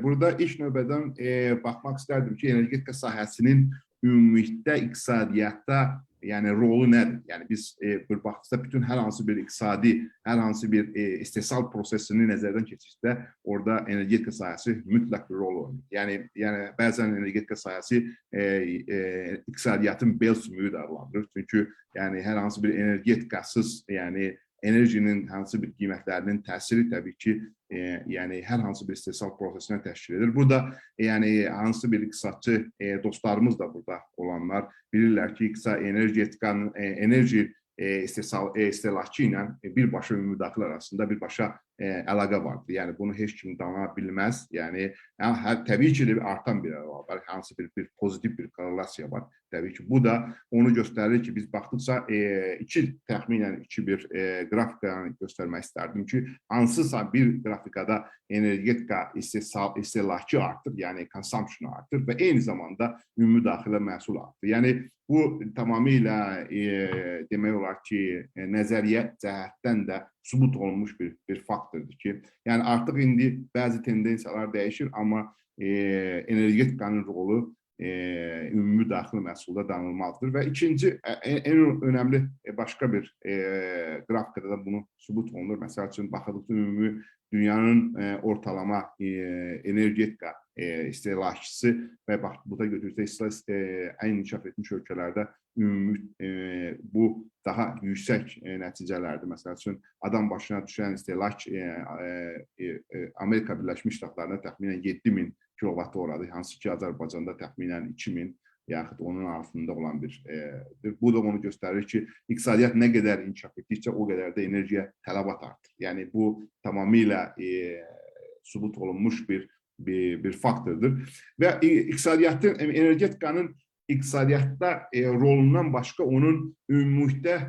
Burada ilk növbədən baxmaq istərdim ki, energetika sahəsinin ümumilikdə iqtisadiyyatda yani rolu nədir? Yəni biz bir baxışda bütün hər hansı bir iqtisadi, hər hansı bir istehsal prosesini nəzərdən keçirsə, orada energetika sahəsi mütləq bir rol oynayır. Yəni bəzən energetika sahəsi iqtisadiyyatın bel sümüyü də adlandırır. Çünki yəni hər hansı bir energetikasız, yəni enerjinin hansı bir qiymətlərinin təsiri təbii ki, yəni hər hansı bir istehsal prosesinə təşkil edir. Burada yəni hansı bir iqtisadçı dostlarımız da burada olanlar bilirlər ki, energetikanın, enerji istehlakçı ilə birbaşa müdaxilə arasında birbaşa əlaqə vardır. Yəni bunu heç kim dana bilməz. Yəni təbii ki, artan bir əlaqə var, hansı bir pozitiv bir korelasiya var. Təbii ki, bu da onu göstərir ki, biz baxdıqca təxminən bir qrafikanı göstərmək istərdim ki, hansısa bir grafikada energetika istehlakı artır, yəni consumption artır və eyni zamanda ümumi daxilə məhsul artır. Yəni bu tamamilə demək olar ki, nəzəriyyə cəhətdən də sübut olunmuş bir faktordur ki, yəni artıq indi bəzi tendensiyalar dəyişir, amma energetikanın rolu ümumi daxili məhsulda danılmazdır. Və ikinci, en önəmli başqa bir qrafikada da bunu sübut olunur. Məsəl üçün, baxıldıqca ümumi dünyanın ortalama energetika istehlakçısı və burada götürsək, ən inkişaf etmiş ölkələrdə ümumi bu daha yüksək nəticələrdir. Məsəl üçün, adam başına düşən istehlak Amerika Birləşmiş Ştatlarında təxminən 7.000 kilovat oradır, hansı ki, Azərbaycanda təxminən 2.000 yaxud onun altında olan bir. Bu da onu göstərir ki, iqtisadiyyat nə qədər inkişaf etdikcə o qədər də enerjiyə tələbat artır. Yəni bu tamamilə sübut olunmuş bir faktordur. Və iqtisadiyyatın, energetikanın iqtisadiyyatda rolundan başqa onun ümumilikdə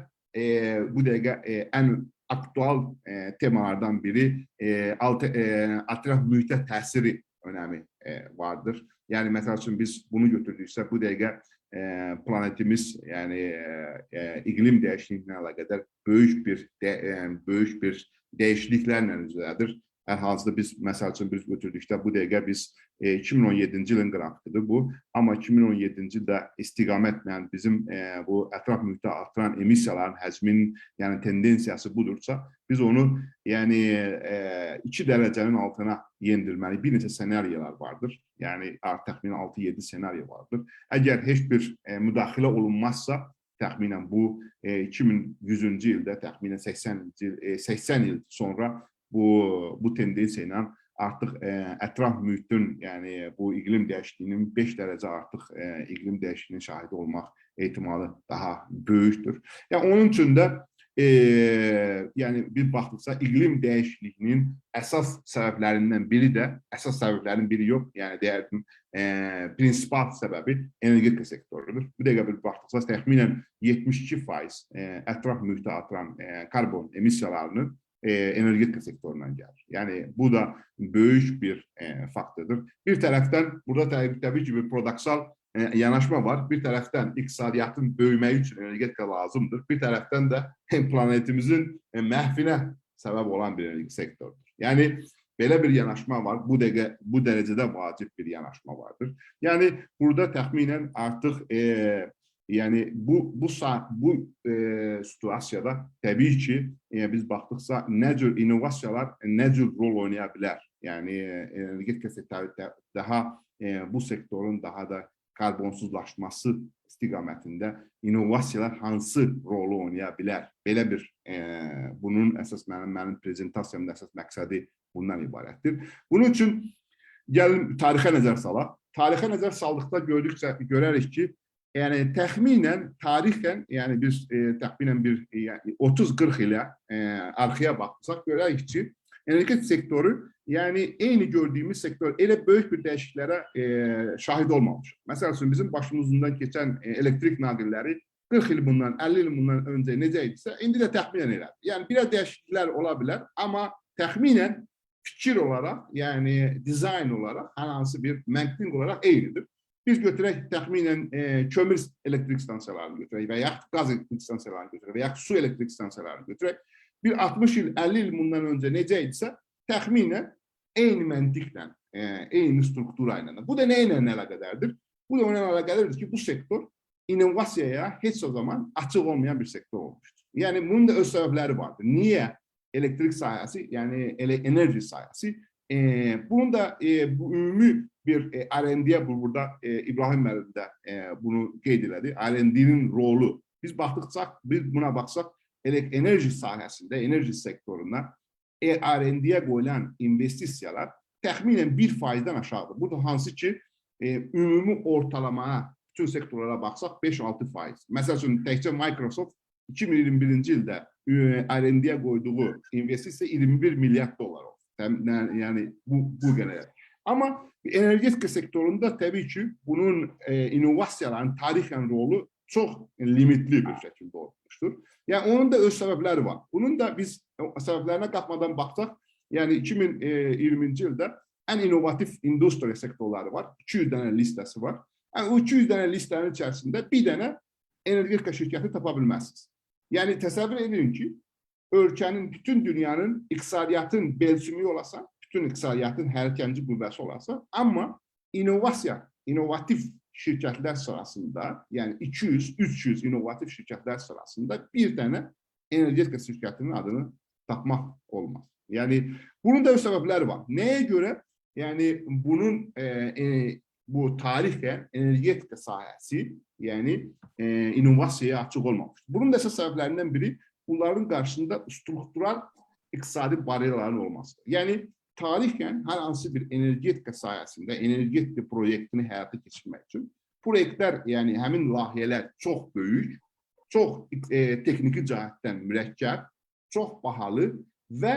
bu dəqiqə ən aktual temalardan biri ətraf mühitə təsiri önəmi vardır. Yəni, məsəl üçün, biz bunu götürdüksə, bu dəqiqə planetimiz, yəni iqlim dəyişikliyinə əlaqədar böyük bir dəyişikliklərlə üzrədir. Hər hansıda biz, məsəl üçün, biz götürdükdə bu dəqiqə biz 2017-ci ilin qrafikidir bu. Amma 2017-ci ildə istiqamətlə bizim bu ətraf mühitə artıran emissiyaların həcminin tendensiyası budursa, biz onu 2 dərəcənin altına yendirməli. Bir neçə senaryolar vardır. Yəni, təxminən 6-7 senaryo vardır. Əgər heç bir müdaxilə olunmazsa, təxminən bu 2100-cü ildə, təxminən 80 il sonra bu tendensiya ilə artıq ətraf mühitin, yəni bu iqlim dəyişikliyinin 5 dərəcə artıq iqlim dəyişikliyinin şahidi olmaq ehtimalı daha böyükdür. Yəni, onun üçün də bir baxdıqsa, iqlim dəyişikliyinin əsas səbəblərindən biri də, əsas səbəblərin biri yox, yəni deyərdim, prinsipal səbəbi energetika sektorudur. Bu dəqiqə bir baxdıqsa, təxminən 72% ətraf mühitə artıran karbon emissiyalarının energetika sektorundan gəlir. Yəni, bu da böyük bir faktordur. Bir tərəfdən, burada təbii ki, bir paradoksal yanaşma var. Bir tərəfdən iqtisadiyyatın böyüməyi üçün energetika lazımdır. Bir tərəfdən də planetimizin məhvinə səbəb olan bir energetika sektordur. Yəni, belə bir yanaşma var. Bu dərəcədə vacib bir yanaşma vardır. Yəni, burada təxminən artıq bu situasiyada təbii ki, biz baxdıqsa, nə cür innovasiyalar, nə cür rol oynaya bilər. Yəni, energetika sektorunda daha bu sektorun daha da karbonsuzlaşması istiqamətində innovasiyalar hansı rolu oynaya bilər? Belə bir, bunun əsas mənim prezentasiyamın əsas məqsədi bundan ibarətdir. Bunun üçün gəlin tarixə nəzər salaq. Tarixə nəzər saldıqda görərik ki, yəni təxminən tarixən, yəni biz təxminən 30-40 ilə arxaya baxsaq görərik ki, energetika sektoru, yəni eyni gördüyümüz sektor elə böyük bir dəyişikliklərə şahid olmamışdır. Məsəl üçün, bizim başımızdan keçən elektrik naqilləri 40 il bundan, 50 il bundan öncə necə idisə, indi də təxminən elədir. Yəni, biraz dəyişikliklər ola bilər, amma təxminən fikir olaraq, yəni dizayn olaraq, hər hansı bir məntiq olaraq eynidir. Biz götürək təxminən kömür elektrik stansiyalarını götürək və yaxud qaz elektrik stansiyalarını götürək və yaxud su elektrik stansiyalarını götürək. Bir 60 il, 50 il bundan öncə necə idisə, təxminən eyni məntiqlə, eyni struktura ilə. Bu da nə ilə əlaqədardır? Bu da ona əlaqədardır ki, bu sektor inovasiyaya heç o zaman açıq olmayan bir sektör olmuşdur. Yəni bunun da öz səbəbləri vardır. Niyə elektrik sahəsi, yəni enerji sahəsi? Bunun da bu ümumi bir R&D'ye burada İbrahim müəllim də bunu qeyd elədi. R&D'nin rolu. Biz buna baxsaq, enerji sahəsində, enerji sektorunda R&D'ye qoyulan investisiyalar təxminən 1%-dən aşağıdır. Bu da hansı ki, ümumi ortalamaya bütün sektorlara baxsaq 5-6%. Məsəl üçün, təkcə Microsoft 2021-ci ildə R&D'ye qoyduğu investisiya 21 milyard dolar oldu. Yəni bu qədər. Amma energetika sektorunda təbii ki, bunun inovasiyaların tarixən rolu çox limitli bir şəkildə olmuşdur. Yəni onun da öz səbəbləri var. Bunun da biz səbəblərinə qalxmadan baxsaq, yəni 2020-ci ildə ən inovativ industriya sektorları var. 200 dənə listəsi var. Yəni o 200 dənə listenin içərisində bir dənə energetika şirkəti tapa bilməzsiniz. Yəni təsəvvür edin ki, ölkənin, bütün dünyanın iqtisadiyyatın belsümü olasa, bütün iqtisadiyyatın hərəkənci qüvvəsi olasa, amma inovativ şirkətlər sırasında, yəni 200-300 inovativ şirkətlər sırasında bir dənə energetika şirkətinin adını tapmaq olmaz. Yəni bunun da öz səbəbləri var. Nəyə görə? Yəni bunun bu tarixən energetika sahəsi, yəni inovasiyaya açıq olmamışdır. Bunun da əsas səbəblərindən biri bunların qarşısında struktural iqtisadi bariyerlərin olmasıdır. Yəni tarixən hər hansı bir energetika sahəsində energetika proyektini həyata keçirmək üçün proyektlər, yəni həmin layihələr çox böyük, çox texniki cəhətdən mürəkkəb, çox bahalı və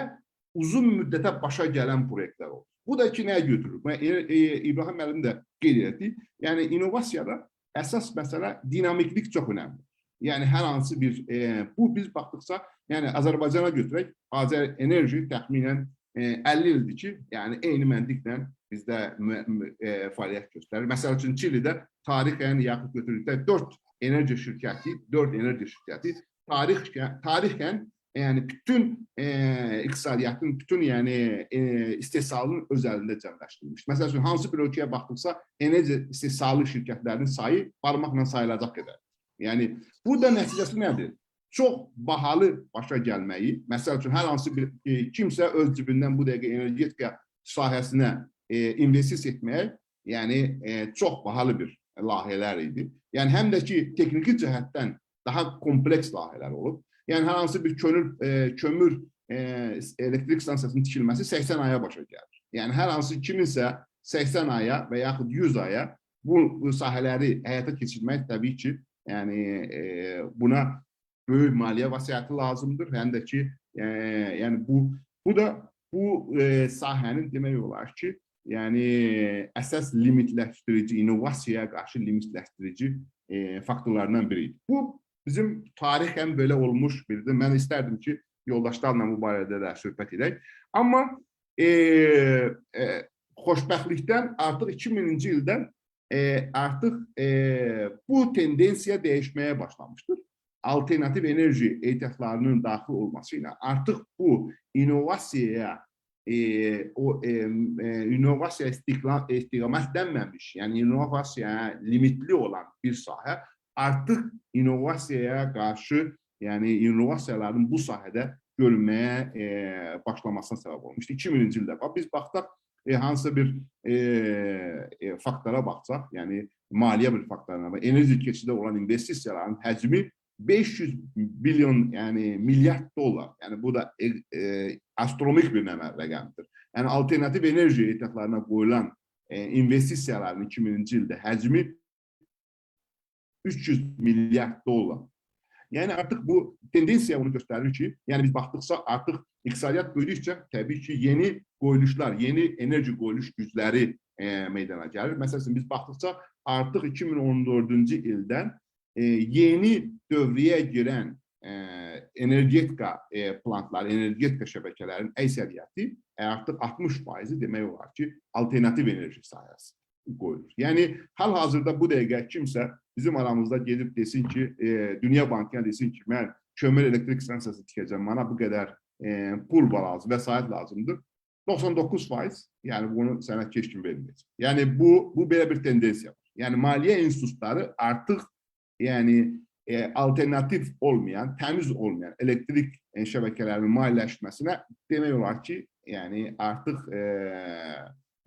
uzun müddətə başa gələn proyektlər olur. Bu da ki, nəyə götürür? İbrahim müəllim də qeyd etdi. Yəni inovasiyada əsas məsələ dinamiklik çox önəmlidir. Yəni hər hansı bir, bu biz baxdıqsa, yəni Azərbaycana götürək, Azər Enerji təxminən 50 ildir ki, yəni eyni məntiqlə bizdə fəaliyyət göstərir. Məsəl üçün Çilidə tarixən yaxud götürükdə 4 enerji şirkəti tarixən yəni bütün iqtisadiyyatın, bütün yəni istehsalın öz əlində cəmləşdirilmiş. Məsəl üçün hansı bir ölkəyə baxdıqsa, enerji istehsalı şirkətlərin sayı barmaqla sayılacaq qədər. Yəni burada nəticəsi nədir? Çox bahalı başa gəlməyi, məsəl üçün hər hansı bir kimsə öz cibindən bu dəqiqə energetika sahəsinə investisiya etməyə, yəni çox bahalı bir layihələr idi. Yəni həm də ki, texniki cəhətdən daha kompleks layihələr olub. Yəni hər hansı bir kömür elektrik stansiyasının tikilməsi 80 aya başa gəlir. Yəni hər hansı kiminsə 80 aya və yaxud 100 aya bu sahələri həyata keçirmək təbii ki, yəni buna böyük maliyyə vəsiyyəti lazımdır. Həm də ki, yəni bu da bu sahənin demək olar ki, yəni əsas limitləşdirici, inovasiyaya qarşı limitləşdirici faktorlarından biridir. Bu bizim tarixən belə olmuş biridir. Mən istərdim ki, yoldaşlarla bu barədə də söhbət edək. Amma xoşbəxtlikdən artıq 2000-ci ildən artıq bu tendensiya dəyişməyə başlamışdır. Alternativ enerji ehtiyatlarının daxil olması ilə artıq bu inovasiyaya istiqamətlənməmiş, yəni inovasiyaya limitli olan bir sahə artıq inovasiyaya qarşı, yəni inovasiyaların bu sahədə görülməyə başlamasına səbəb olmuşdur. 2000-ci ildə biz baxdaq, hansısa bir faktora baxsaq, yəni maliyyə bir faktoruna və enerji keçidə olan investisiyaların həcmi 500 milyon, yəni milyard dollar. Yəni bu da astronomik bir rəqəmdir. Yəni alternativ enerji ehtiyatlarına qoyulan investisiyaların 2000-ci ildə həcmi 300 milyard dollar. Yəni artıq bu tendensiya bunu göstərir ki, yəni biz baxdıqsa artıq iqtisadiyyat böyüdükcə təbii ki, yeni qoyuluşlar, yeni enerji qoyuluş gücləri meydana gəlir. Məsələn, biz baxdıqsa artıq 2014-cü ildən yeni dövrəyə girən energetika plantları, energetika şəbəkələrin əksəriyyəti artıq 60% demək olar ki, alternativ enerji sahəsi qoyulur. Yəni hal-hazırda bu dəqiqə kimsə bizim aramızda gedib desin ki, Dünya Bankına desin ki, mən kömür elektrik stansiyası tikəcəm, bana bu qədər pul lazım, vəsait lazımdır. 99%, yəni bunu sənədkeş kimi verməyəcək. Yəni bu belə bir tendensiya var. Yəni maliyyə institutları artıq yani alternatif olmayan, temiz olmayan elektrik şəbəkələrinin maliyyələşməsinə demək olar ki, yani artıq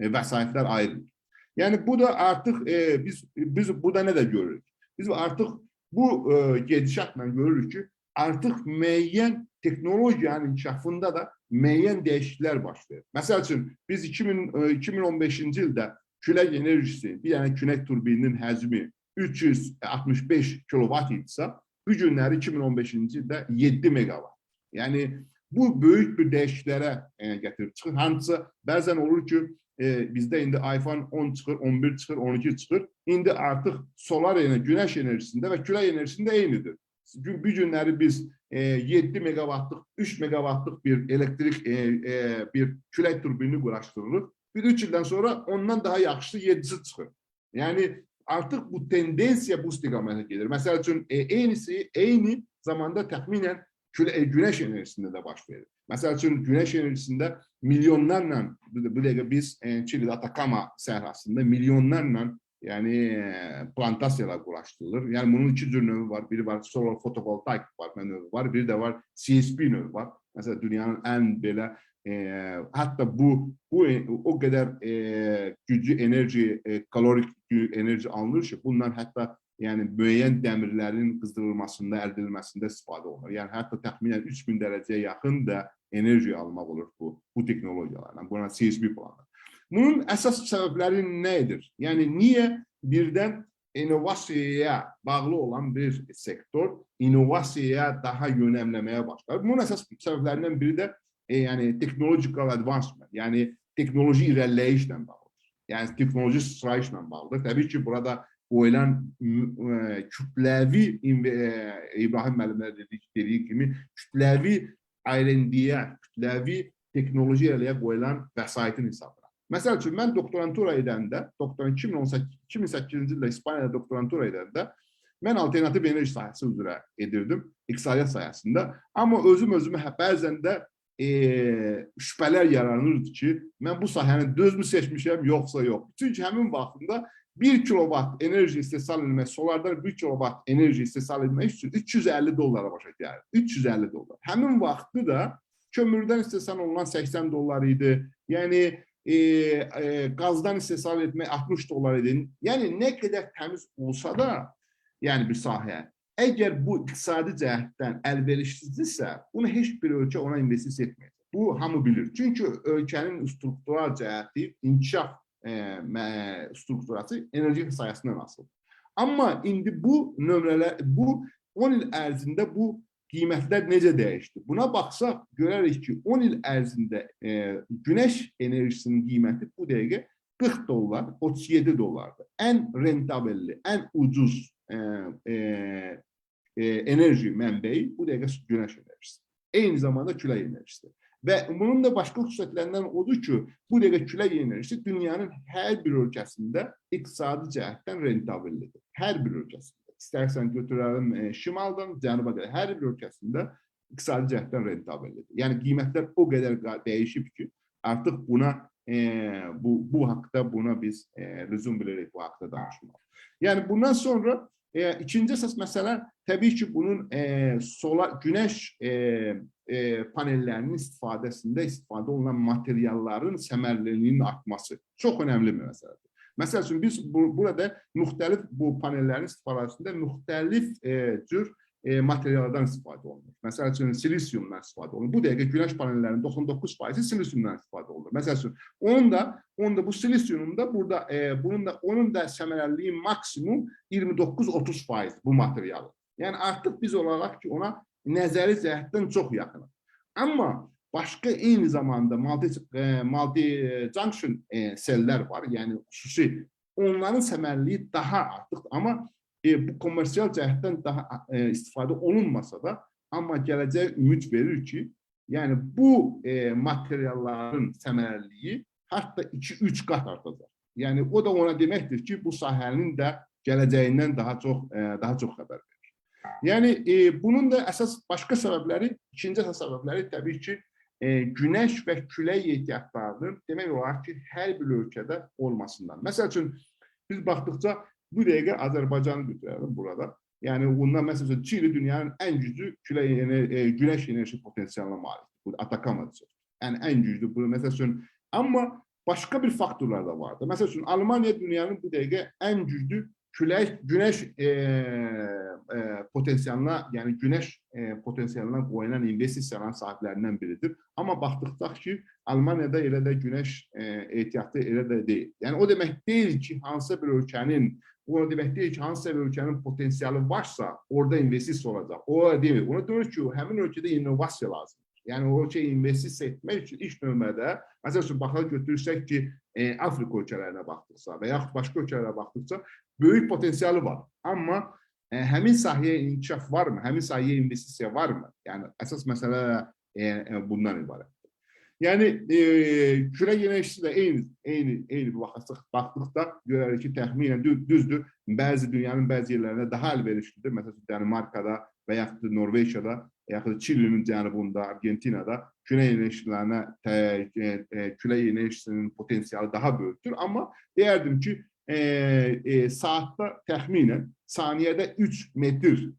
vəsaitlər ayrılır. Yani bu da artıq biz burada ne de görürük? Biz artıq bu gedişatla görürük ki, artıq müəyyən teknolojiyanın inkişafında da müəyyən dəyişikliklər başlayır. Məsəl üçün biz 2015-ci ildə külək enerjisi, bir dənə külək turbininin həcmi 365 kilovat idisə, bu günləri 2015-ci ildə 7 megawatt. Yani bu böyük bir dəyişikliklərə gətirib çıxır. Hansısa bəzən olur ki, bizdə indi iPhone 10 çıxır, 11 çıxır, 12 çıxır. İndi artıq solar enerji, güneş enerjisində və külək enerjisində eynidir. Bu günləri biz 7 megawatlıq, 3 megawatlıq bir elektrik, bir külək turbini quraşdırırıq. Bir 3 ildən sonra ondan daha yaxşısı 7'si çıxır. Yani artıq bu tendensiya bu istiqamətə gedir. Məsəl üçün eyni zamanda təxminən güneş enerjisində də baş verir. Məsəl üçün güneş enerjisində milyonlarla, bu dəqiqə biz Çili'də Atakama səhrasında milyonlarla yani plantasiyalar quraşdırılır. Yani bunun iki cür növü var. Biri var solar fotovoltaik növü var. Biri de var CSP növü var. Mesela dünyanın en belə hatta bu o kadar güclü enerji, kalorik enerji alınır ki, bunlar hatta yani müəyyən dəmirlərin qızdırılmasında, əldə edilməsində istifadə olunur. Yani hatta təxminən 3000 dərəcəyə yaxın da enerji almaq olur bu teknolojiyalarla. Buna CSP planlar. Bunun əsas səbəbləri nədir? Yəni, niyə birdən innovasiyaya bağlı olan bir sektor innovasiyaya daha yönəmləməyə başlar? Bunun əsas səbəblərindən biri də yani technological advancement, yani teknoloji irəliləyişlə bağlıdır. Yəni, teknoloji sıçrayışla bağlıdır. Təbii ki, burada qoyulan kütləvi, İbrahim müəllimlər dediyi kimi, kütləvi R&D-yə, kütləvi teknoloji irəliyə qoyulan vəsaitin hesabına. Məsəl üçün, mən doktorantura edəndə, 2008-ci ildə İspaniyada doktorantura edəndə, mən alternativ enerji sahəsi üzrə edirdim, iqtisadiyyat sayəsində. Amma özümə bəzən də şübhələr yaranırdı ki, mən bu sahəni düzmü seçmişəm, yoxsa yox. Çünki həmin vaxtında 1 kilovat enerji istehsal edilmək, solardan 1 kilovat enerji istehsal edilmək üçün $350 başa gəlir. $350. Həmin vaxtı da kömürdən istehsal olunan $80 idi. Yəni, qazdan istehsal etmək $60 idi. Yəni, nə qədər təmiz olsa da, yəni bir sahə, əgər bu iqtisadi cəhətdən əlverişsizdirsə, bunu heç bir ölkə ona investisiya etməyəcək. Bu, hamı bilir. Çünki ölkənin struktural cəhəti, inkişaf strukturası enerji sayəsindən asılıdır. Amma indi bu nömrələr, bu 10 il ərzində bu qiymətlər necə dəyişdi? Buna baxsaq, görərik ki, 10 il ərzində güneş enerjisinin qiyməti bu dəqiqə $40, $37. Ən rentabelli, ən ucuz enerji mənbəyi bu dəqiqə güneş enerjisi. Eyni zamanda külək enerjisi. Və bunun da başqa xüsusiyyətlərindən odur ki, bu dəqiqə külək enerjisi dünyanın hər bir ölkəsində iqtisadi cəhətdən rentabellidir. Hər bir ölkəsində. İstərsən götürəlim şimaldan, cənuba qədər. Hər bir ölkəsində iqtisadi cəhətdən rentabellidir. Yəni, qiymətlər o qədər dəyişib ki, artıq buna, bu haqda buna biz lüzum bilirik bu haqda danışmaq. Yəni, bundan sonra ikinci əsas məsələ təbii ki, bunun güneş panellərinin istifadə olunan materialların səmərliliyinin artması çox önəmli bir məsələdir. Məsəl üçün, biz burada müxtəlif bu panellərin istifadəsində müxtəlif cür materiallardan istifadə olunur. Məsəl üçün, silisyumdan istifadə olunur. Bu dəqiqə güneş panellərinin 99% silisyumdan istifadə olunur. Məsəl üçün, onun da bu silisyumda onun da səmərəliliyi maksimum 29-30% bu materialı. Yəni, artıq biz olaraq ki, ona nəzəri cəhətdən çox yaxınıq. Amma başqa eyni zamanda multi-junction sellər var, yəni xüsusi. Onların səmərliliyi daha artıq, amma bu komersial cəhətdən daha istifadə olunmasa da, amma gələcək ümid verir ki, yəni bu materialların səmərliliyi hətta 2-3 qat artacaq. Yəni, o da ona deməkdir ki, bu sahənin də gələcəyindən daha çox xəbər verir. Yəni, bunun da başqa səbəbləri, ikinci əsas səbəbləri təbii ki, güneş və külək ehtiyatlarının demək olar ki, hər bir ölkədə olmasından. Məsəl üçün, biz baxdıqca bu dəqiqə Azərbaycanı götürəlim burada. Yani bundan mesela Çili dünyanın en güçlü güneş enerji potansiyeline malik. Bu Atacama diyor. Yani en güçlü. Bu mesela ama başka bir faktörler de vardı. Mesela Almanya dünyanın bu dəqiqə en güçlü güneş potansiyeline, yani güneş potansiyeline koyulan investisiyaların sahiplerinden biridir. Ama baktıkta ki Almanya'da elə də güneş ehtiyatı elə də değil. Yani o demek değil ki hansısa bir ülkenin, o demek değil ki hansısa bir ülkenin potansiyeli varsa orada investisiya olacak. O değil. Ona diyor ki hemen ülkede inovasiya lazım. Yani o şey investisiya etmək üçün ilk növbədə, məsələn, baxaq götürürsək ki, Afrika ölkələrinə baxdıqsa və yaxud başqa ölkələrə baxdıqsa, böyük potansiyeli var. Amma həmin sahəyə inkişaf varmı? Həmin sahəyə investisiya varmı? Yəni, əsas məsələ bundan ibarət. Yəni, külək enerjisi də eyni bir baxdıqda görərik ki, təxminən düzdür. Dünyanın bəzi yerlərində daha əlverişlidir. Məsələn, Danimarkada və yaxud Norveçyada, yaxud Çilinin cənubunda, Argentinada külək enerjisinin potansiyeli daha böyükdür. Amma deyərdim ki, saatdə təxminən saniyədə 3 metr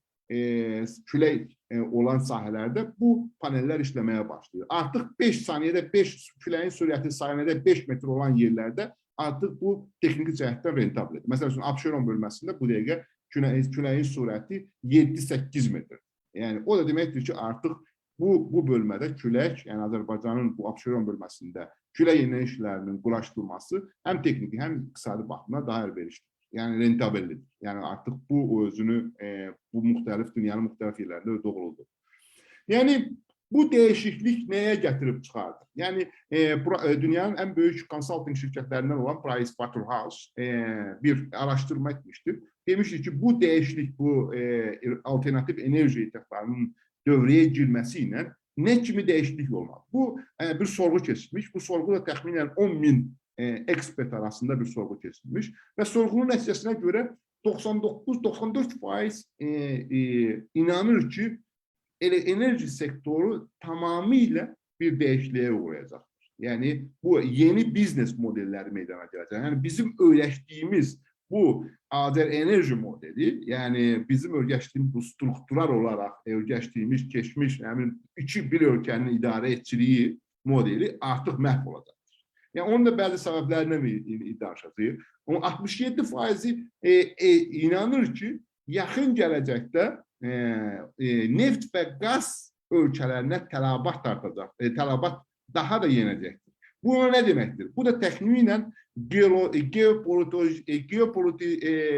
külək olan sahələrdə bu paneller işləməyə başlayır. Artıq 5 saniyədə 5 küləyin sürəti saniyədə 5 metr olan yerlərdə artıq bu texniki cəhətdən rentabledir. Məsələn, Abşeron bölməsində bu dəqiqə küləyin sürəti 7-8 metr. Yəni o da deməkdir ki, artıq bu bölmədə külək, yəni Azərbaycanın bu Abşeron bölməsində külək enerjilərinin quraşdırılması həm texniki, həm iqtisadi baxımdan daha əlverişlidir. Yəni rentabellidir. Yəni artıq bu özünü bu dünyanın müxtəlif yerlərində doğruldur. Yəni bu dəyişiklik nəyə gətirib çıxardı? Yəni dünyanın ən böyük konsalting şirkətlərindən olan Pricewaterhouse bir araşdırma etmişdir. Demişdir ki, bu dəyişiklik, bu alternatif enerji ehtiyatlarının dövrəyə girməsi ilə nə kimi dəyişiklik olmalı? Bu bir sorğu keçirilmiş. Bu sorğu da təxminən 10.000 ekspert arasında bir sorğu keçirilmiş və sorğunun nəticəsinə görə 99-94% inanır ki, enerji sektoru tamamilə bir dəyişikliyə uğrayacaqdır. Yəni bu yeni biznes modelləri meydana gələcək. Yəni bizim öyrəşdiyimiz bu Azər enerji modeli, yəni bizim öyrəşdiyimiz bu struktural olaraq öyrəşdiyimiz keçmiş bir ölkənin idarə etçiliyi modeli artıq məhv olacaqdır. Yəni onun da bəzi səbəblərindən danışacağıq. Onun 67% inanır ki, yaxın gələcəkdə neft və qaz ölkələrinə tələbat artacaq, tələbat daha da yenəcəkdir. Bu nə deməkdir? Bu da təxminən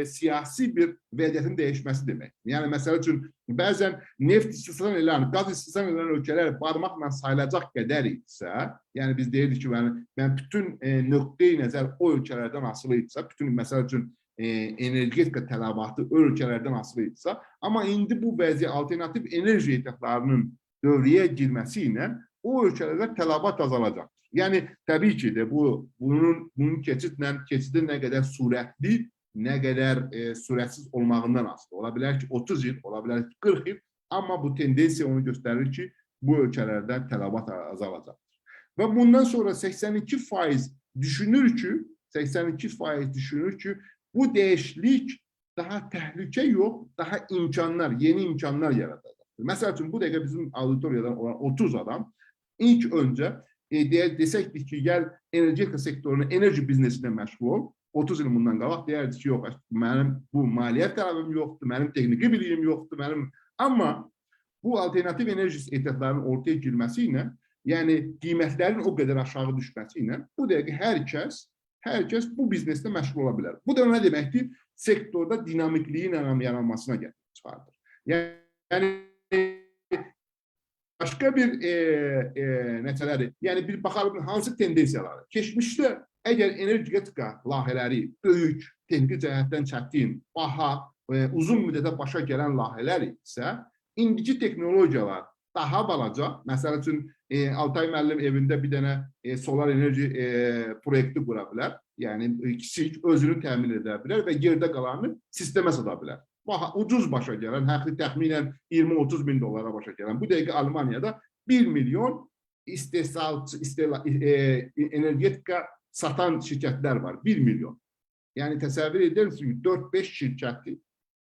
siyasi bir vəziyyətin dəyişməsi deməkdir. Yəni, məsəl üçün, bəzən neft istehsal edən, qaz istehsal edən ölkələr barmaqla sayılacaq qədər isə, yəni biz deyirdik ki, mən bütün nöqteyi nəzər o ölkələrdən asılı idisə, bütün, məsəl üçün, energetika tələbatı ölkələrdən asılı idisə, amma indi bu vəziyyət alternativ enerji ehtiyatlarının dövrəyə girməsi ilə o ölkələrdə tələbat azalacaqdır. Yəni, təbii ki də bunun keçidi nə qədər sürətli, nə qədər sürətsiz olmağından asılı. Ola bilər ki, 30 il, ola bilər ki, 40 il, amma bu tendensiya onu göstərir ki, bu ölkələrdə tələbat azalacaqdır. Və bundan sonra 82% düşünür ki, bu dəyişiklik daha təhlükə yox, daha imkanlar, yeni imkanlar yaradacaqdır. Məsəl üçün, bu dəqiqə bizim auditoriyadan olan 30 adam ilk öncə desəkdik ki, gəl energetika sektorunun enerji biznesinə məşğul ol, 30 il bundan qabaq deyərdik ki, yox, mənim bu maliyyət tələbim yoxdur, mənim texniki bilgim yoxdur, amma bu alternativ enerji ehtiyatlarının ortaya girməsi ilə, yəni qiymətlərin o qədər aşağı düşməsi ilə, bu dəqiqə hər kəs bu biznesdə məşğul ola bilər. Bu da nə deməkdir? Sektorda dinamikliyin yaranmasına gətirib çıxardır. Yəni, başqa bir nəticələri, yəni bir baxalım hansı tendensiyaları. Keçmişdə əgər energetika layihələri böyük, texniki cəhətdən çətin, baha, uzun müddətə başa gələn layihələr isə, indiki texnologiyalar daha balaca, məsəl üçün Altay müəllim evində bir dənə solar enerji proyekti qura bilər, yəni kiçik özünü təmin edə bilər və yerdə qalanını sistemə sata bilər. Ucuz başa gələn, həqiqi təxminən 20-30 min dollara başa gələn. Bu dəqiqə Almaniyada 1 milyon energetika satan şirkətlər var. 1 milyon. Yəni təsəvvür edir misiniz ki, 4-5 şirkəti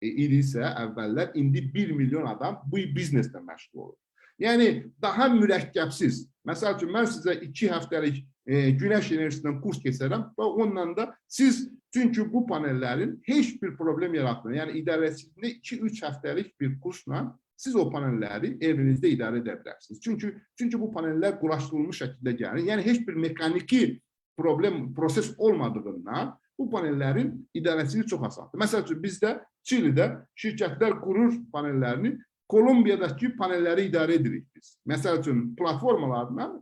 idisə əvvəllər, indi 1 milyon adam bu bizneslə məşğul olur. Yəni daha mürəkkəbsiz. Məsəl üçün mən sizə 2 həftəlik günəş enerjisindən kurs keçərəm və onunla da siz, çünki bu panellərin heç bir problem yaratmır. Yəni idarəsində 2-3 həftəlik bir kursla siz o panelləri evinizdə idarə edə bilərsiniz. Çünki bu panellər quraşdırılmış şəkildə gəlir. Yəni heç bir mexaniki proses olmadığından bu panellərin idarəçiliyi çox asandır. Məsəl üçün bizdə Çilidə şirkətlər qurur panellərini, Kolumbiyadakı panelləri idarə edirik biz. Məsəl üçün platformalarla,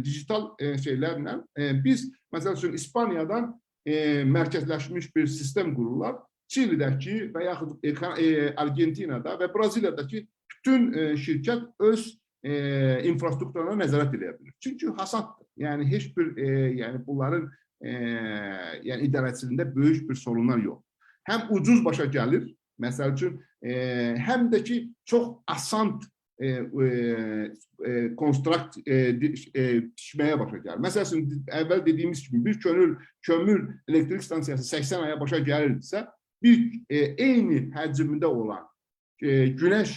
digital şeylərlə biz, məsəl üçün İspaniyadan mərkəzləşmiş bir sistem qururlar. Çilidəki və yaxud Argentinada və Braziliyadakı bütün şirkət öz infrastrukturuna nəzarət edə bilir. Çünki hasaddır. Yəni heç bir bunların idarəçiliyində böyük bir sorunlar yox. Həm ucuz başa gəlir, məsəl üçün, həm də ki, çox asan konstrakt tikməyə başa gəlir. Məsəl üçün, əvvəl dediyimiz kimi, bir kömür elektrik stansiyası 80 aya başa gəlirdirsə, bir eyni həcmdə olan günəş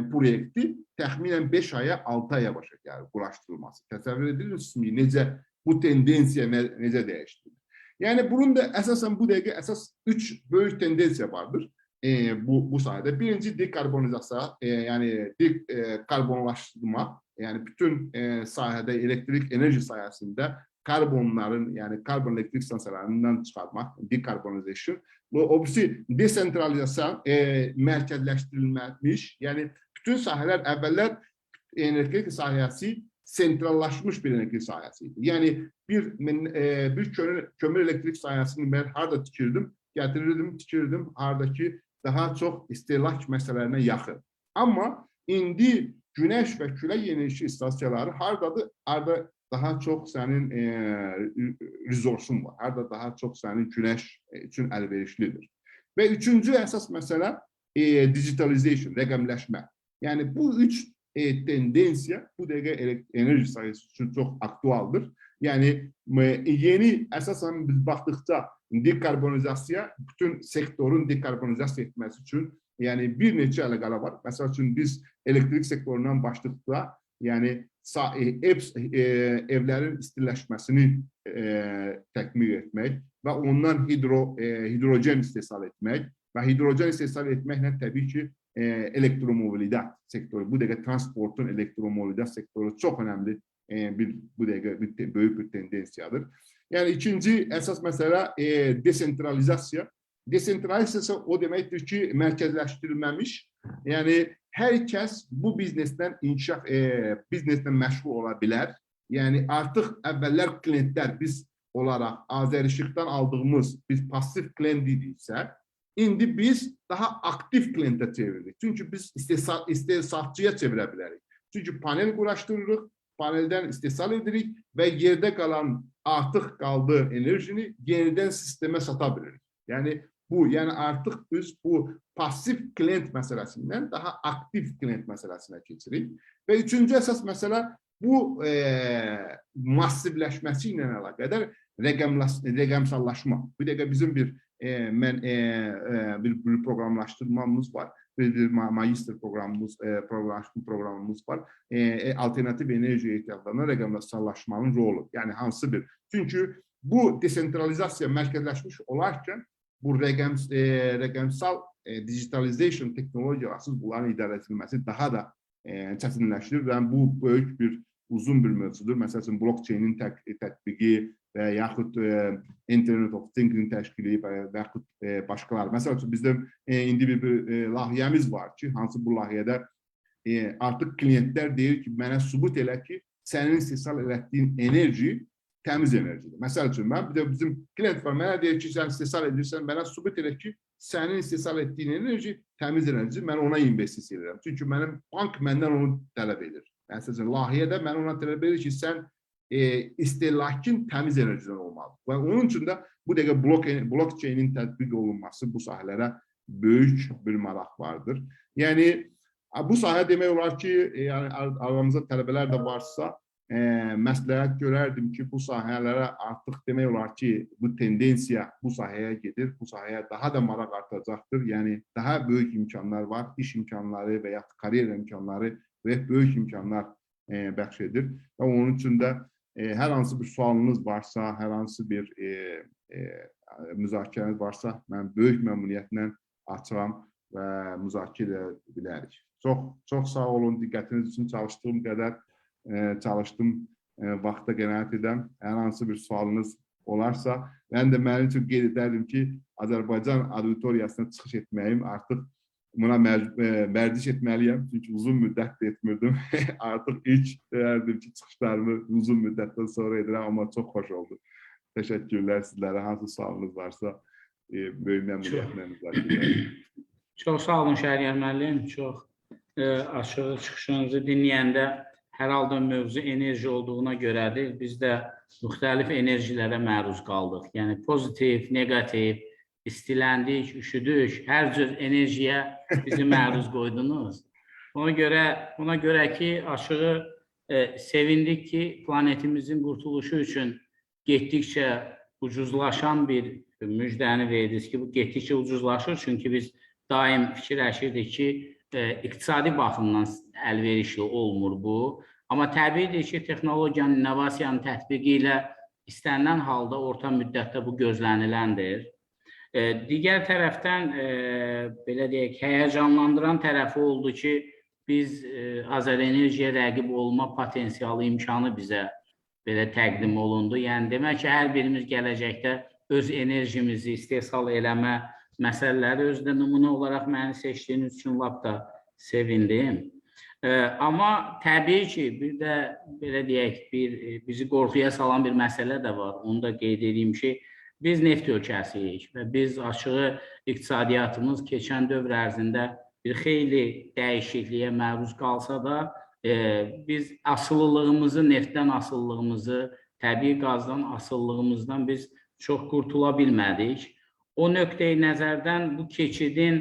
proyekti təxminən 5 aya, 6 aya başa gəlir quraşdırılması. Təsəvvür edirsiniz necə bu tendensiya necə dəyişdir. Yəni bunun da əsasən bu dəqiqə əsas 3 böyük tendensiya vardır bu sayədə. Birinci dekarbonizasiya, yəni dekarbonlaşdırma, yəni bütün sahədə elektrik enerji sayəsində karbonların, yəni karbon elektrik stansiyalarından çıxarmaq, dekarbonizasyon. O birisi desentralizasiya, mərkəzləşdirilmiş, yəni bütün sahələr əvvəllər energetik sahəsi sentrallaşmış bir enerji sahəsiydi. Yəni bir kömür elektrik sahəsini mən harada tikirdim, gətirirdim, tikirdim, haradakı daha çox istehlak məsələlərinə yaxın. Amma indi günəş və külək enerji stansiyaları haradadır? Harada daha çox sənin resursun var, harada daha çox sənin günəş üçün əlverişlidir. Və üçüncü əsas məsələ digitalization, rəqəmləşmə. Yəni bu üç tendensiya bu dəqiqə enerji sayısı üçün çox aktualdır. Yəni yeni əsasən biz baxdıqca dekarbonizasiya, bütün sektorun dekarbonizasiya etməsi üçün yəni bir neçə əlaqələr var. Məsəl üçün biz elektrik sektorundan başlıqda yəni evlərin istiləşməsini təkmil etmək və ondan hidrogen istehsal etmək və hidrogen istehsal etməklə təbii ki elektromobilitet sektoru, bu dəqiqə transportun elektromobilitet sektoru çox önəmli bu dəqiqə böyük bir tendensiyadır. Yəni ikinci əsas məsələ desentralizasiya. Desentralizasiya o deməkdir ki, mərkəzləşdirilməmiş, yəni hər kəs bu biznesdən bizneslə məşğul ola bilər. Yəni artıq əvvəllər klientlər biz olaraq Azərişıqdan aldığımız biz pasiv klient idiksə, indi biz daha aktiv klientə çeviririk. Çünki biz istehsalçıya çevirə bilərik. Çünki panel quraşdırırıq, paneldən istehsal edirik və yerdə qalan artıq qaldığı enerjini yenidən sistemə sata bilirik. Yəni artıq biz bu pasiv klient məsələsindən daha aktiv klient məsələsinə keçirik. Və üçüncü əsas məsələ bu massivləşməsi ilə əlaqədar rəqəmsallaşma. Bu dəqiqə bizim bir proqramlaşdırmamız var. Bir magister proqramımız var. Alternativ enerji ehtiyatlarına rəqəmsallaşmanın rolu. Yəni hansı bir? Çünki bu desentralizasiya mərkəzləşmiş olarkən bu rəqəmsal digitalization texnologiyasız bunların idarə edilməsi daha da çətinləşir və bu böyük bir uzun bir mövzudur. Məsələn, blockchain-in tətbiqi və yaxud Internet of Things-in təşkili və yaxud başqaları. Məsələn, bizdə indi bir layihəmiz var ki, hansı bu layihədə artıq klientlər deyir ki, mənə sübut elə ki, sənin istehsal etdiyin enerji təmiz enerjidir. Məsəl üçün, bizim klient var, mənə deyir ki, sən istehsal edirsən, mənə sübut elə ki, sənin istehsal etdiyin enerji təmiz enerjidir, mən ona investisiya edirəm. Çünki mənim bank məndən onu tələb edir. Məsələn, layihədə mən ona tələb edir ki, sən istehlakın təmiz enerjidən olmalıdır. Və onun üçün də bu dəqiqə blockchain-in tətbiq olunması bu sahələrə böyük bir maraq vardır. Yəni, bu sahə demək olar ki, aramızda tələbələr də varsa, məsləhət görərdim ki, bu sahələrə artıq demək olar ki, bu tendensiya bu sahəyə gedir, bu sahəyə daha da maraq artacaqdır. Yəni, daha böyük imkanlar var, iş imkanları və ya karyera imkanları və böyük imkanlar bəxş edir. Və onun üçün də hər hansı bir sualınız varsa, hər hansı bir müzakirəniz varsa, mən böyük məmnuniyyətlə açıram və müzakirə edə bilərik. Çox sağ olun, diqqətiniz üçün çalışdığım qədər çalışdım, vaxta qənaət edəm. Hər hansı bir sualınız olarsa, mən də mənim üçün qeyd edərdim ki, Azərbaycan auditoriyasına çıxış etməyim artıq buna vərdiş etməliyəm, çünki uzun müddət etmirdim. Artıq ilk deyərdim ki, çıxışlarımı uzun müddətdən sonra edirəm, amma çox xoş oldu. Təşəkkürlər sizlərə. Hansı sualınız varsa, böyük məmnuniyyətlə müzakirə. Çox sağ olun Şəhriyar müəllim. Çox açıq çıxışınızı dinləyəndə hər halda mövzu enerji olduğuna görədir. Biz də müxtəlif enerjilərə məruz qaldıq. Yəni pozitiv, negativ, istiləndik, üşüdük, hər cür enerjiyə bizi məruz qoydunuz. Ona görə ki, aşığı sevindik ki, planetimizin qurtuluşu üçün getdikcə ucuzlaşan bir müjdəni verdiniz ki, bu getdikcə ucuzlaşır. Çünki biz daim fikirləşirdik ki, iqtisadi baxımdan əlverişli olmur bu. Amma təbiidir ki, texnologiyanın, innovasiyanın tətbiqi ilə istənilən halda orta müddətdə bu gözləniləndir. Digər tərəfdən, belə deyək, həyəcanlandıran tərəfi oldu ki, biz Azərenerjiyə rəqib olma potensialı imkanı bizə belə təqdim olundu. Yəni, demək ki, hər birimiz gələcəkdə öz enerjimizi istehsal eləmə məsələləri özdə nümunə olaraq məni seçdiyiniz üçün lap da sevindim. Amma təbii ki, bir də belə deyək, bizi qorxuya salan bir məsələ də var. Onu da qeyd edeyim ki, biz neft ölkəsiyik və biz açığı iqtisadiyyatımız keçən dövr ərzində bir xeyli dəyişikliyə məruz qalsa da, biz asıllılığımızı, neftdən asıllılığımızı, təbii qazdan asıllılığımızdan biz çox qurtula bilmədik. O nöqteyi nəzərdən bu keçidin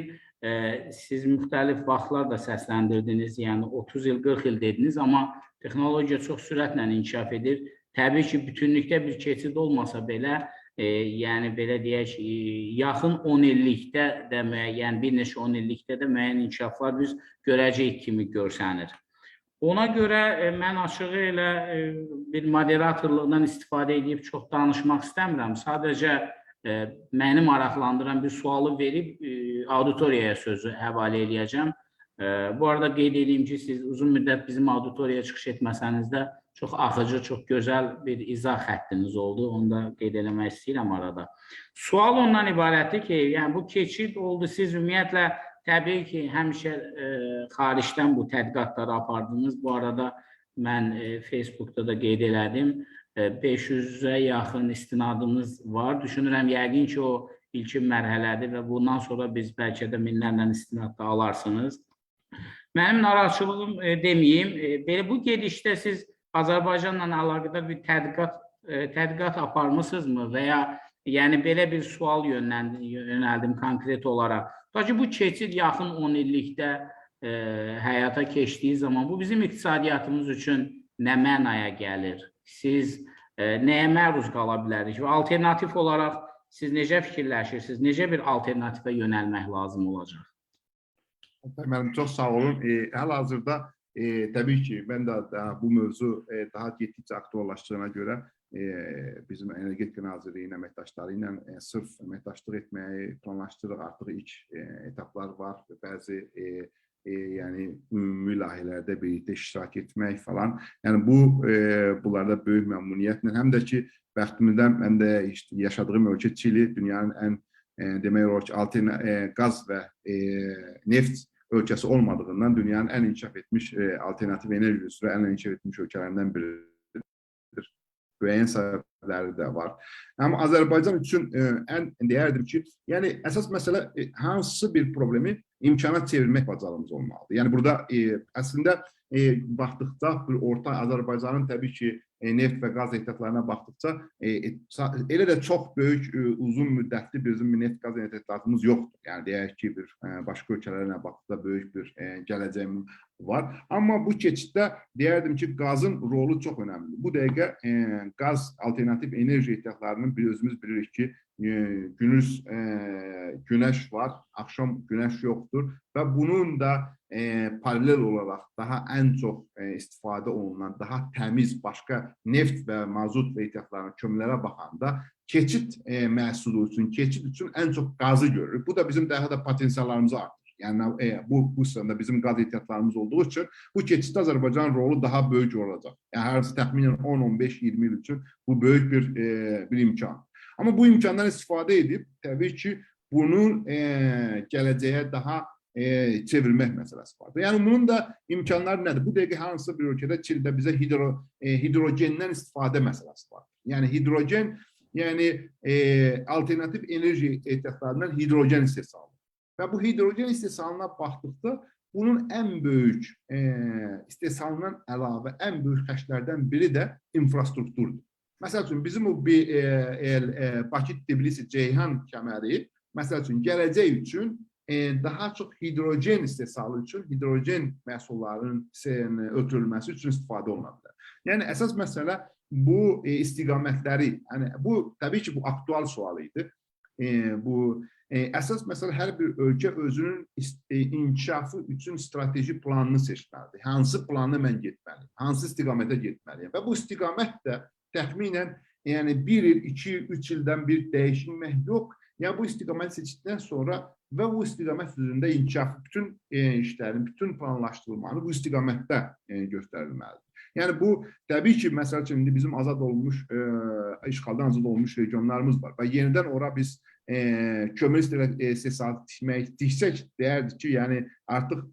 siz müxtəlif vaxtlar da səsləndirdiniz, yəni 30 il, 40 il dediniz, amma texnologiya çox sürətlə inkişaf edir. Təbii ki, bütünlükdə bir keçid olmasa belə, yəni belə deyək, yaxın 10 illikdə də yəni bir neçə 10 illikdə də müəyyən inkişaflar biz görəcəyik kimi görsənir. Ona görə mən açığı elə bir moderatorluqdan istifadə edib çox danışmaq istəmirəm. Sadəcə məni maraqlandıran bir sualı verib auditoriyaya sözü həvalə edəcəm. Bu arada qeyd edeyim ki, siz uzun müddət bizim auditoriyaya çıxış etməsəniz də çox axıcı, çox gözəl bir izah xəttiniz oldu. Onu da qeyd eləmək istəyirəm arada. Sual ondan ibarətdir ki, yəni bu keçid oldu. Siz ümumiyyətlə təbii ki, həmişə xaricdən bu tədqiqatları apardınız. Bu arada mən Facebookda da qeyd elədim. 500-ə yaxın istinadımız var. Düşünürəm, yəqin ki, o ilkin mərhələdir və bundan sonra biz bəlkə də minlərlə istinad da alarsınız. Mənim narahatçılığım deməyim, belə bu gedişdə siz Azərbaycanla əlaqədar bir tədqiqat aparmısınızmı və ya yəni belə bir sual yönəldim konkret olaraq. Ki, bu keçid yaxın 10 illikdə həyata keçdiyi zaman bu bizim iqtisadiyyatımız üçün nə mənaya gəlir? Siz nəyə məruz qala bilərik və alternativ olaraq siz necə fikirləşirsiniz? Necə bir alternativə yönəlmək lazım olacaq? Mənim çox sağ olun. Hal-hazırda təbii ki, mən də bu mövzu daha getdikcə aktuallaşdığına görə bizim Energetika Nazirliyinin əməkdaşları ilə sırf əməkdaşlıq etməyi planlaşdırırıq. Artıq ilk etaplar var və bəzi yəni ümumi layihələrdə birlikdə iştirak etmək falan. Yəni bunlarda böyük məmnuniyyətlə, həm də ki, bəxtimizdən mən də yaşadığım ölkə Çili dünyanın ən demək olar ki, alternativ qaz və neft ölkəsi olmadığından dünyanın ən inkişaf etmiş alternativ enerji üzrə ən inkişaf etmiş ölkələrindən biridir. Müəyyən səbəbləri də var. Amma Azərbaycan üçün ən deyərdim ki, yəni əsas məsələ hansı bir problemi imkana çevirmək bacarığımız olmalıdır. Yəni burada əslində baxdıqca bir orta Azərbaycanın təbii ki neft və qaz ehtiyatlarına baxdıqca elə də çox böyük uzun müddətli bizim neft qaz ehtiyatlarımız yoxdur. Yəni deyək ki bir başqa ölkələrlə baxdıqda böyük bir gələcəyimiz var. Amma bu keçiddə deyərdim ki qazın rolu çox önəmlidir. Bu dəqiqə qaz alternativ enerji ehtiyatlarının özümüz bilirik ki gündüz güneş var, akşam güneş yoxdur və bunun da paralel olaraq daha ən çox istifadə olunan, daha təmiz başqa neft və mazut və ehtiyatlarına, kömürlərə baxanda keçid məhsulu üçün, keçid üçün ən çox qazı görürük. Bu da bizim daha da potensiallarımızı artırır. Yəni bu sırada bizim qaz ehtiyatlarımız olduğu üçün bu keçiddə Azərbaycanın rolu daha böyük olacaq. Yəni harası təxminən 10, 15, 20 il üçün bu böyük bir imkan. Amma bu imkandan istifadə edib, təbii ki, bunun gələcəyə daha çevirmək məsələsi var. Yəni bunun da imkanları nədir? Bu dəqiqə hansı bir ölkədə Çildə bizə hidrogendən istifadə məsələsi var. Yəni hidrogen, yəni alternativ enerji ehtiyatlarından hidrogen istehsalı. Və bu hidrogen istehsalına baxdıqda bunun ən böyük istehsalından əlavə ən böyük xərclərdən biri də infrastrukturdur. Məsəl üçün bizim bu Bakı-Tbilisi-Ceyhan kəməri məsəl üçün gələcək üçün daha çox hidrogen istehsalı üçün, hidrogen məhsullarının ötürülməsi üçün istifadə oluna bilər. Yəni əsas məsələ bu istiqamətləri, yəni bu təbii ki bu aktual sual idi. Əsas məsələ hər bir ölkə özünün inkişafı üçün strateji planını seçməlidir. Hansı planı mən getməliyim, hansı istiqamətə getməliyim və bu istiqamət də təxminən yəni 1 il, 2 il, 3 ildən bir dəyişilmək yox. Yəni bu istiqamət seçildikdən sonra və bu istiqamət üzərində inkişaf, bütün işlərin, bütün planlaşdırılmanı bu istiqamətdə göstərilməlidir. Yəni bu təbii ki, məsəl üçün bizim azad olmuş, işğaldan azad olmuş regionlarımız var və yenidən ora biz kömür istehsalı tiksək deyərdik ki, yəni artıq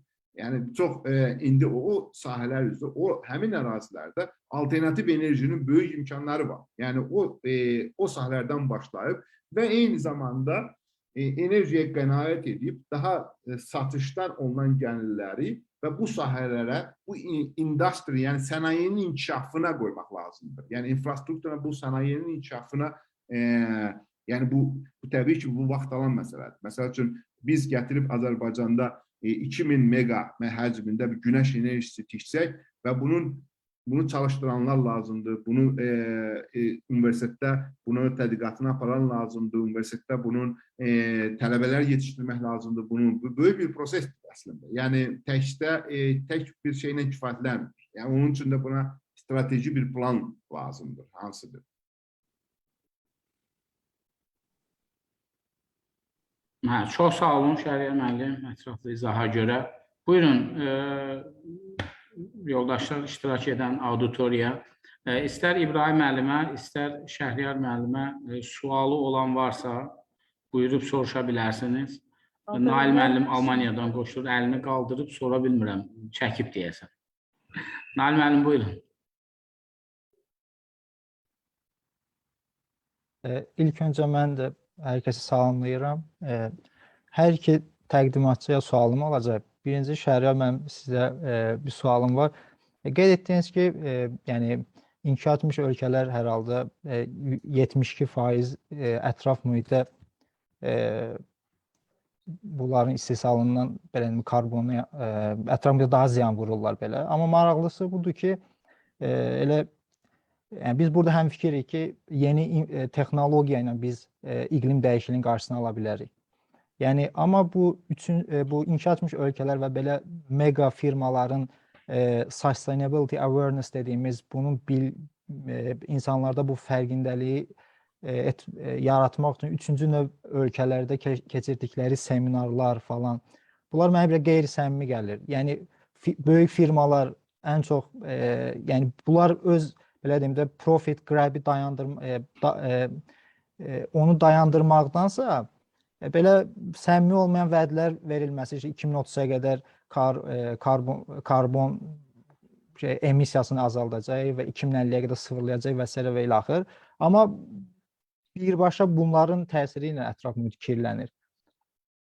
çox indi o sahələr üzrə, o həmin ərazilərdə alternativ enerjinin böyük imkanları var. Yəni o sahələrdən başlayıb və eyni zamanda enerjiyə qənaət edib daha satışdan olunan gəlirləri və bu sahələrə, bu industri, yəni sənayenin inkişafına qoymaq lazımdır. Yəni infrastruktura bu sənayenin inkişafına, yəni bu təbii ki, bu vaxt alan məsələdir. Məsəl üçün, biz gətirib Azərbaycanda 2000 mega həcmində bir günəş enerjisi tiksək və bunu çalışdıranlar lazımdır. Bunu universitetdə bunu tədqiqatını aparan lazımdır. Universitetdə bunun tələbələr yetişdirmək lazımdır. Bu böyük bir prosesdir əslində. Yəni tək bir şeylə kifayətlənmir. Yəni onun üçün də buna strateji bir plan lazımdır. Hansıdır? Çox sağ olun Şəhriyar müəllim, ətraflı izaha görə. Buyurun, yoldaşlar iştirak edən auditoriya. İstər İbrahim müəllimə, istər Şəhriyar müəllimə sualı olan varsa, buyurub soruşa bilərsiniz. Nail müəllim Almaniyadan qoşulur, əlini qaldırıb sora bilmirəm, çəkib deyəsən. Nail müəllim, buyurun. İlk öncə mən də hər kəsi salamlayıram. Hər iki təqdimatçıya sualım olacaq. Birinci, Şəhriyar müəllim, sizə bir sualım var. Qeyd etdiniz ki, yəni inkişaf etmiş ölkələr hər halda 72% ətraf mühitə bunların istehsalından belə karbonu ətraf mühitə daha ziyan vururlar belə. Amma maraqlısı budur ki, elə yəni biz burada həmfikirik ki, yeni texnologiya ilə biz iqlim dəyişikliyinin qarşısını ala bilərik. Yəni amma bu inkişaf etmiş ölkələr və belə mega firmaların sustainability awareness dediyimiz bunun insanlarda bu fərqindəliyi yaratmaq üçün üçüncü növ ölkələrdə keçirdikləri seminarlar falan, bunlar mənə belə qeyri-səmimi gəlir. Yəni böyük firmalar ən çox, yəni bunlar öz belə deyim də profit grab'i onu dayandırmaqdansa belə səmimi olmayan vədlər verilməsi, 2030-a qədər karbon emissiyasını azaldacaq və 2050-yə qədər sıfırlayacaq və s. və ilə axır. Amma birbaşa bunların təsiri ilə ətraf mühit kirlənir.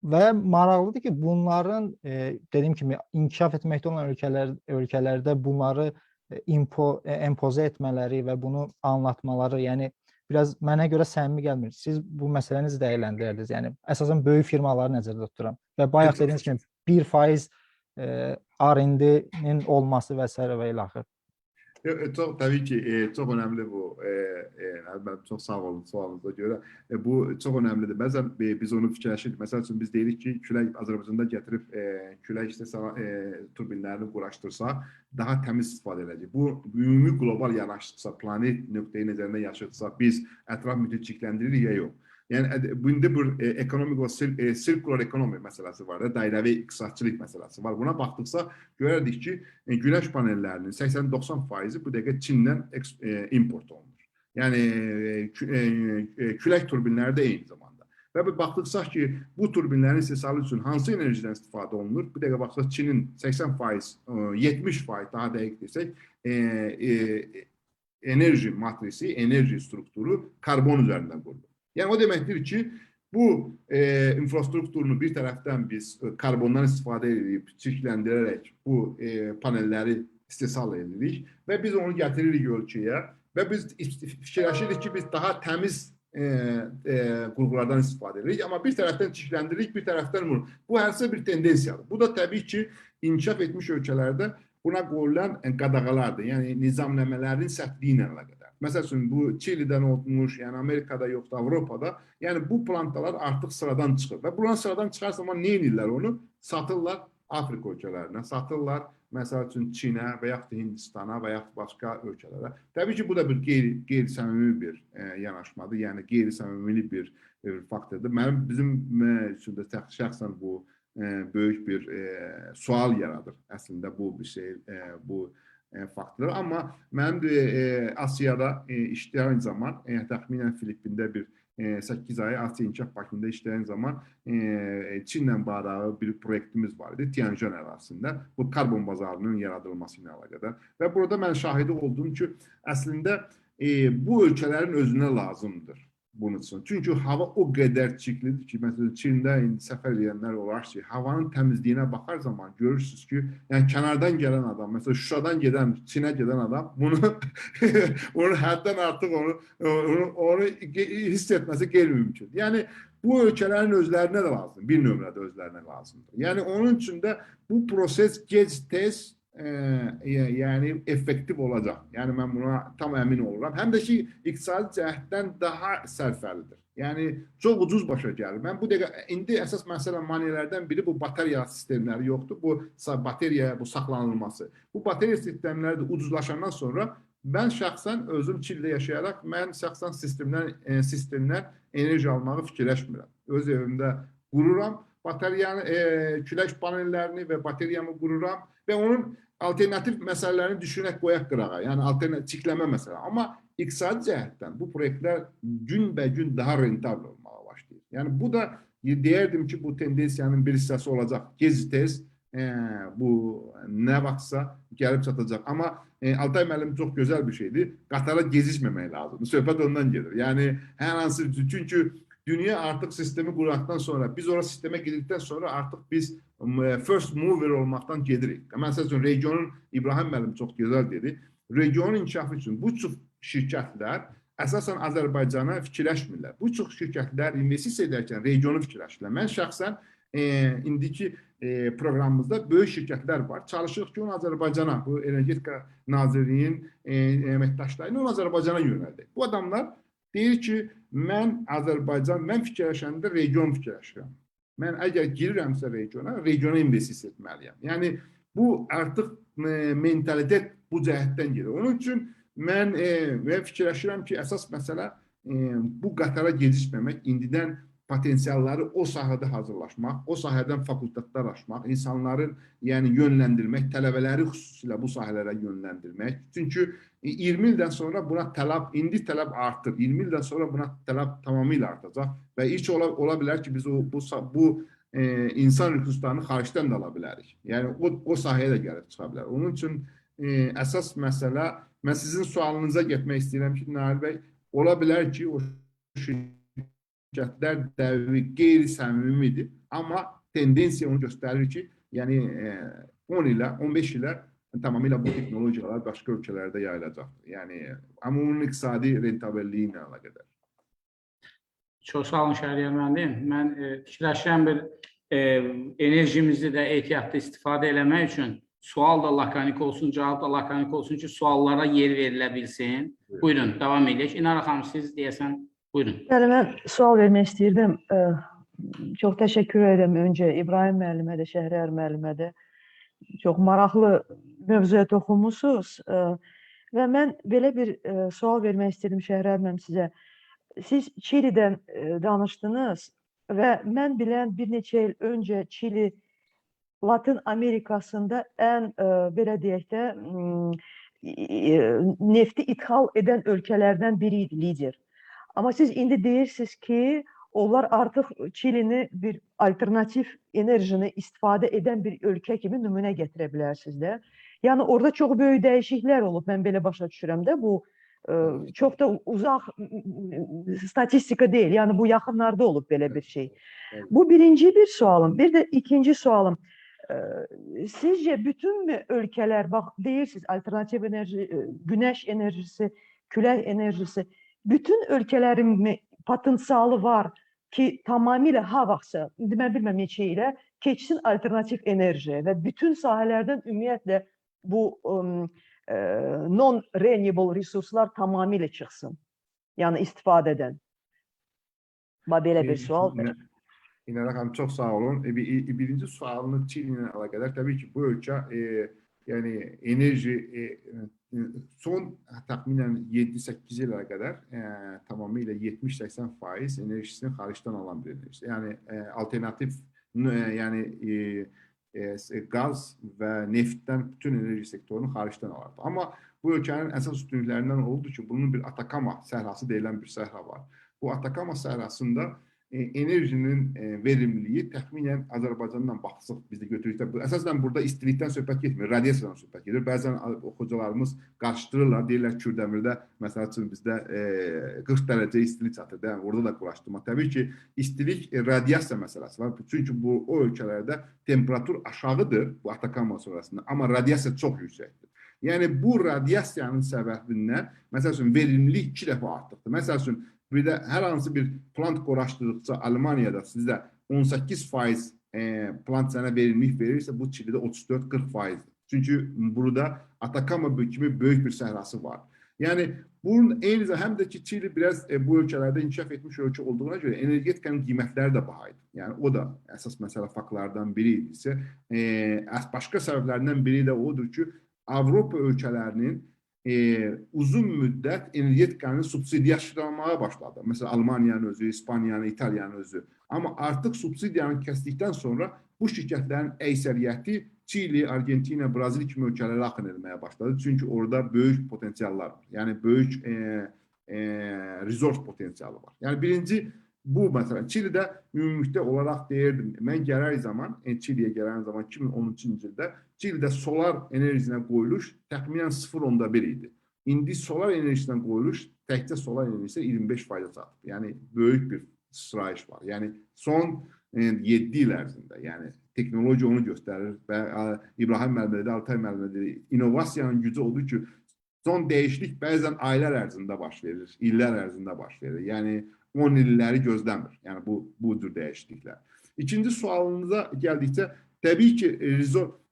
Və maraqlıdır ki, bunların dediyim kimi inkişaf etməkdə olan ölkələrdə bunları empoze etmələri və bunu anlatmaları, yəni biraz mənə görə səmimi gəlmir. Siz bu məsələni necə dəyərləndirirdiniz? Yəni əsasən böyük firmaları nəzərdə tuturam və bayaq dediyiniz kimi 1% R&D'nin olması və s. və ilə axır. Tabii ki çok önemli bu. Ben çok sağ olun sualınıza göre. Bu çok önemlidir. Bazen biz onu fikirləşirik. Mesela biz deyirik ki, külək Azərbaycanda gətirib külək turbinlərini quraşdırsa daha təmiz istifadə edəcək. Bu ümumi global yanaşdıqsa, planet nöqteyi nəzərində yaşadırsa biz ətraf mühiti çirkləndiririk ya yox. Yəni bunda bir ekonomik və sirkular ekonomi məsələsi var da, dairəvi iqtisadçılıq məsələsi var. Buna baxdıqsa görərdik ki, güneş panellərinin 80-90% bu dəqiqə Çindən import olunur. Yəni külək turbinləri də eyni zamanda. Və baxdıqsa ki, bu turbinlərin istehsalı üçün hansı enerjiden istifadə olunur? Bu dəqiqə baxdıqsa Çinin 80%, 70% daha dəqiq desək, enerji matrisi, enerji strukturu karbon üzərindən qurulur. Yəni o deməkdir ki, bu infrastrukturunu bir tərəfdən biz karbondan istifadə edib, çirkləndirərək bu panelləri istehsal edirik və biz onu gətiririk ölkəyə və biz fikirləşirik ki, biz daha təmiz qurğulardan istifadə edirik. Amma bir tərəfdən çirkləndiririk, bir tərəfdən bunu. Bu hərsə bir tendensiyadır. Bu da təbii ki, inkişaf etmiş ölkələrdə buna qoyulan qadağalardır. Yəni nizamnamələrin sərtliyi ilə əlaqədar. Məsələn, bu Çilidən olmuş, yəni Amerikada yoxdur, Avropada. Yəni bu plantalar artıq sıradan çıxır. Və bunlar sıradan çıxar zaman nə edirlər onu? Satırlar Afrika ölkələrinə, satırlar məsəl üçün Çinə və yaxud da Hindistana və yaxud başqa ölkələrə. Təbii ki, bu da bir qeyri-səmimi bir yanaşmadır, yəni qeyri-səmimi bir faktordur. Bizim üçün də şəxsən bu böyük bir sual yaradır. Əslində bu bir şey, bu faktorlar. Amma mənim Asiyada işləyən zaman, təxminən Filippində bir 8 ay Asiya İnkişaf Bankında işləyən zaman Çinlə bağlı bir proyektimiz var idi, Tianjin ərazisində. Bu karbon bazarının yaradılması ilə əlaqədar. Və burada mən şahidi oldum ki, əslində bu ölkələrin özünə lazımdır bunun üçün. Çünki hava o qədər çirklidir ki, məsələn, Çində indi səfər edənlər olar ki, havanın təmizliyinə baxar zaman görürsünüz ki, yəni kənardan gələn adam, məsələn, Şuşadan gedən, Çinə gedən adam bunu həddən artıq onu hiss etməsi qeyri-mümkün. Yəni bu ölkələrin özlərinə də lazımdır, bir nömrədə özlərinə lazımdır. Yəni onun üçün də bu proses gec-tez yəni effektiv olacaq. Yəni mən buna tam əmin oluram. Həm də ki, iqtisadi cəhətdən daha sərfəlidir. Yəni çox ucuz başa gəlir. Mən bu dəqiqə indi əsas məsələ maneələrdən biri bu bateriya sistemləri yoxdur. Bu bateriya, bu saxlanılması. Bu bateriya sistemləri də ucuzlaşandan sonra mən şəxsən özüm Çildə yaşayaraq mən şəxsən sistemdən enerji almağı fikirləşmirəm. Öz evimdə qururam. Bateriyanı, küləş panellərini və bateriyamı qururam və onun alternativ məsələlərini düşünək qoyaq qırağa. Yəni alternativ çirkləmə məsələ. Amma iqtisadi cəhətdən bu proyektlər gün-bə-gün daha rentabl olmağa başlayır. Yəni bu da deyərdim ki, bu tendensiyanın bir hissəsi olacaq. Gec-tez bu nə vaxtsa gəlib çatacaq. Amma Altay müəllim çox gözəl bir şeydir. Qatara gecikməmək lazımdır. Söhbət ondan gedir. Yəni hər hansı, çünki dünya artıq sistemi quraqdan sonra, biz ora sistemə girdikdən sonra artıq biz first mover olmaqdan gedirik. Məsələn, regionun, İbrahim müəllim çox gözəl dedi, regionun inkişafı üçün bu çox şirkətlər əsasən Azərbaycana fikirləşmirlər. Bu çox şirkətlər investisiya edərkən regionu fikirləşirlər. Mən şəxsən indiki proqramımızda böyük şirkətlər var. Çalışırıq ki, onu Azərbaycana, bu Energetika Nazirliyinin əməkdaşlarını onu Azərbaycana yönəldik. Bu adamlar deyir ki, mən fikirləşəndə region fikirləşirəm. Mən əgər girirəmsə regiona investisiya etməliyəm. Yəni, bu artıq mentalitet bu cəhətdən gedir. Onun üçün mən fikirləşirəm ki, əsas məsələ bu qatara gecikməmək, indidən potensialları o sahədə hazırlaşmaq, o sahədən fakultatlar açmaq, insanların yönləndirmək, tələbələri xüsusilə bu sahələrə yönləndirmək. Çünki 20 ildən sonra buna tələb, indi tələb artır. 20 ildən sonra buna tələb tamamilə artacaq və heç ola bilər ki, biz bu insan resurslarını xaricdən də ala bilərik. Yəni, o sahəyə də gəlib çıxa bilər. Onun üçün əsas məsələ, mən sizin sualınıza getmək istəyirəm ki, Nail bəy, ola bilər ki, o şirkətlər qeyri-səmimidir. Amma tendensiya onu göstərir ki, yəni 10 ilə, 15 ilə tamamilə bu texnologiyalar başqa ölkələrdə yayılacaqdır. Yəni, amma onun iqtisadi rentabelliyi ilə əlaqədar. Çox sağ olun Şəhriyar müəllim. Mən fikirləşirəm bir enerjimizi də ehtiyatlı istifadə eləmək üçün sual da lakanik olsun, cavab da lakanik olsun ki, suallara yer verilə bilsin. Buyurun, davam edək. İnara xanım, siz deyəsən, buyurun. Yəni, mən sual vermək istəyirdim. Çox təşəkkür edirəm öncə İbrahim müəllimə də, Şəhriyar müəllimə də. Çox maraqlı mövzuya toxunmusunuz. Və mən belə bir sual vermək istəyirdim Şəhriyar müəllim sizə. Siz Çilidən danışdınız və mən bilən bir neçə il öncə Çili Latin Amerikasında ən belə deyək də nefti ithal edən ölkələrdən biri idi, lider. Amma siz indi deyirsiniz ki, onlar artıq Çilini bir alternativ enerjini istifadə edən bir ölkə kimi nümunə gətirə bilərsiniz də. Yəni orada çox böyük dəyişikliklər olub, mən belə başa düşürəm də bu. Çox da uzaq statistika deyil. Yəni bu yaxınlarda olub belə bir şey. Bu birinci bir sualım. Bir də ikinci sualım. Sizcə bütün ölkələr, bax deyirsiniz alternativ enerji, günəş enerjisi, külək enerjisi, bütün ölkələrin potensialı var ki, tamamilə ha vaxtsa, mən bilməm neçə ilə keçsin alternativ enerji və bütün sahələrdən ümumiyyətlə bu non-renewable resurslar tamamilə çıxsın. Yəni istifadədən. Belə bir sualdır. İnara xanım, çox sağ olun. Birinci sualını Çili ilə əlaqədar. Təbii ki, bu ölkə yəni enerji son təxminən 7-8 ilə qədər tamamilə 70-80% enerjisini xaricdən alan bir enerji. Yəni alternativ yəni qaz və neftdən bütün enerji sektorunu xaricdən alardı. Amma bu ölkənin əsas üstünlüklərindən oldu ki, bunun bir Atakama səhrası deyilən bir səhra var. Bu Atakama səhrasında enerjinin verimliliyi təxminən Azərbaycandan baxsaq biz də götürürükdə. Əsasən burada istilikdən söhbət getmir, radiasiyadan söhbət gedir. Bəzən oxucularımız qarışdırırlar, deyirlər Kürdəmirdə, məsəl üçün bizdə 40 dərəcə istilik çatır. Orada da quraşdırma. Təbii ki, istilik radiasiya məsələsi var. Çünki o ölkələrdə temperatur aşağıdır bu Atakama sonrasında, amma radiasiya çox yüksəkdir. Yəni bu radiasiyanın səbəbindən, məsəl üçün verimlilik 2 dəfə artıqdır. Məsəl üçün, bir də hər hansı bir plant qoraşdırdıqca Almaniyada sizdə 18% plant sənə verimlilik verirsə, bu Çilidə 34-40%. Çünki burada Atakama kimi böyük bir səhrası var. Yəni, bunun eyni zamanda həm də ki, Çili biraz bu ölkələrdə inkişaf etmiş ölkə olduğuna görə energetikanın qiymətləri də bahaydı. Yəni, o da əsas məsələ faktlardan biri idisə, başqa səbəblərdən biri də odur ki, Avropa ölkələrinin uzun müddət energetikanı subsidiyalaşdırmaya başladı. Məsələn, Almaniyanın özü, İspaniyanın, İtaliyanın özü. Amma artıq subsidiyanı kəsdikdən sonra bu şirkətlərin əksəriyyəti Çili, Argentina, Brazil kimi ölkələrə axın etməyə başladı. Çünki orada böyük potensiallar var. Yəni, böyük resource potensialı var. Yəni, birinci bu, məsələn, Çilidə ümumilikdə olaraq deyirdim, mən gələn zaman, Çiliyə gələn zaman 2013-cü ildə Çilidə solar enerjisinə qoyuluş təxminən 0.1 idi. İndi solar enerjisinə qoyuluş təkcə solar enerjisi 25% çatıb. Yəni, böyük bir sıçrayış var. Yəni, son 7 il ərzində, yəni, texnologiya onu göstərir və İbrahim müəllimə dedi, Altay müəllimə dedi, innovasiyanın gücü odur ki, son dəyişiklik bəzən aylar ərzində baş verir, illər ərzində baş verir. Yəni, 10 illəri gözləmir. Yəni, bu cür dəyişikliklər. İkinci sualınıza gəldikcə, təbii ki,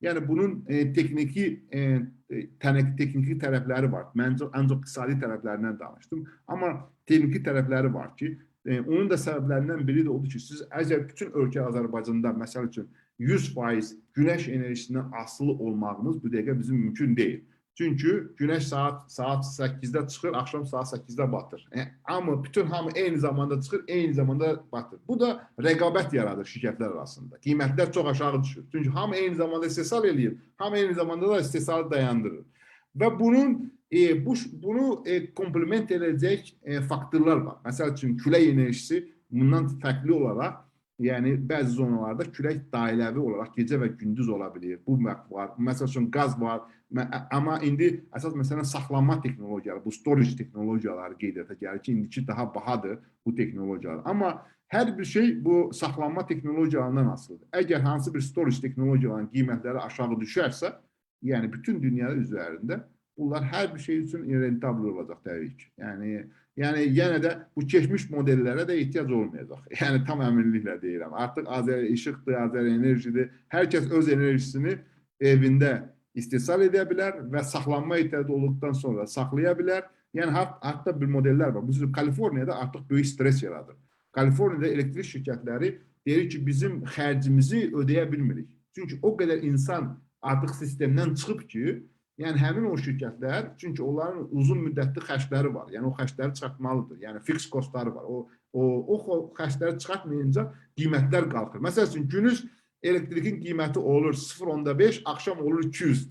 yəni bunun texniki tərəfləri var. Mən ancaq iqtisadi tərəflərindən danışdım. Amma texniki tərəfləri var ki, onun da səbəblərindən biri də odur ki, siz əgər bütün ölkə Azərbaycanda, məsəl üçün, 100% günəş enerjisindən asılı olmağımız bu dəqiqə bizim mümkün deyil. Çünki günəş saat 8-də çıxır, axşam saat 8-də batır. Amma bütün hamı eyni zamanda çıxır, eyni zamanda batır. Bu da rəqabət yaradır şirkətlər arasında. Qiymətlər çox aşağı düşür. Çünki hamı eyni zamanda istehsal edir, hamı eyni zamanda da istehsalı dayandırır. Və bunu komplement edəcək faktorlar var. Məsəl üçün, külək enerjisi bundan fərqli olaraq Yəni bəzi zonalarda külək dairəvi olaraq gecə və gündüz ola bilər. Bu var. Məsəl üçün qaz var. Amma indi əsas məsələn saxlanma texnologiyaları, bu storage texnologiyaları qeydiyyata gəlir ki, indiki daha bahadır bu texnologiyalar. Amma hər bir şey bu saxlanma texnologiyalarından asılıdır. Əgər hansı bir storage texnologiyalarının qiymətləri aşağı düşərsə, yəni bütün dünya üzərində bunlar hər bir şey üçün rentabl olacaq təbii ki. Yəni yenə də bu keçmiş modellərə də ehtiyac olmayacaq. Yəni tam əminliklə deyirəm. Artıq Azər işıqdır, Azər enerjidir. Hər kəs öz enerjisini evində istehsal edə bilər və saxlanma ehtiyacı olduqdan sonra saxlaya bilər. Yəni hətta bir modellər var. Bu Kaliforniyada artıq böyük stres yaradır. Kaliforniyada elektrik şirkətləri deyir ki, bizim xərcimizi ödəyə bilmirik. Çünki o qədər insan artıq sistemdən çıxıb ki, yəni həmin o şirkətlər, çünki onların uzun müddətli xərcləri var. Yəni o xərcləri çıxartmalıdır. Yəni fix costları var. O xərcləri çıxartmayınca qiymətlər qalxır. Məsəl üçün günüz elektrikin qiyməti olur 0.5, axşam olur $200.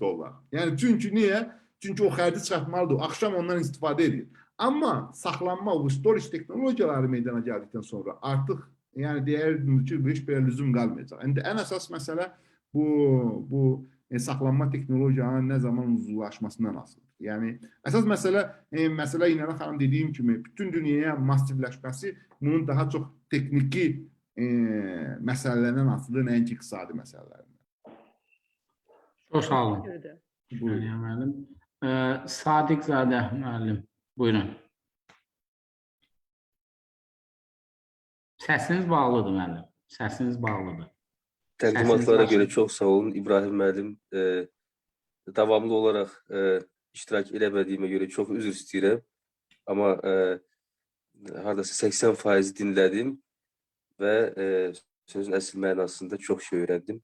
Yəni çünki niyə? Çünki o xərci çıxartmalıdır. Axşam ondan istifadə edir. Amma saxlanma, bu storage texnologiyaları meydana gəldikdən sonra artıq yəni deyərdim ki, bu heç belə lüzum qalmayacaq. İndi ən əsas məsələ bu saxlanma texnologiyalarının nə zaman uzunlaşmasından asılıdır. Yəni əsas məsələ İnanın xanım dediyim kimi bütün dünyaya massivləşməsi bunun daha çox texniki məsələlərdən asılıdır, nəinki iqtisadi məsələlərdən. Çox sağ olun. Buyurun. Müəllim. Sadiqzadə müəllim, buyurun. Səsiniz bağlıdır müəllim. Səsiniz bağlıdır. Təqdimatlara görə çox sağ olun. İbrahim müəllim, davamlı olaraq iştirak eləmədiyimə görə çox üzr istəyirəm. Amma hardasa 80% dinlədim və sözün əsl mənasında çox şey öyrəndim.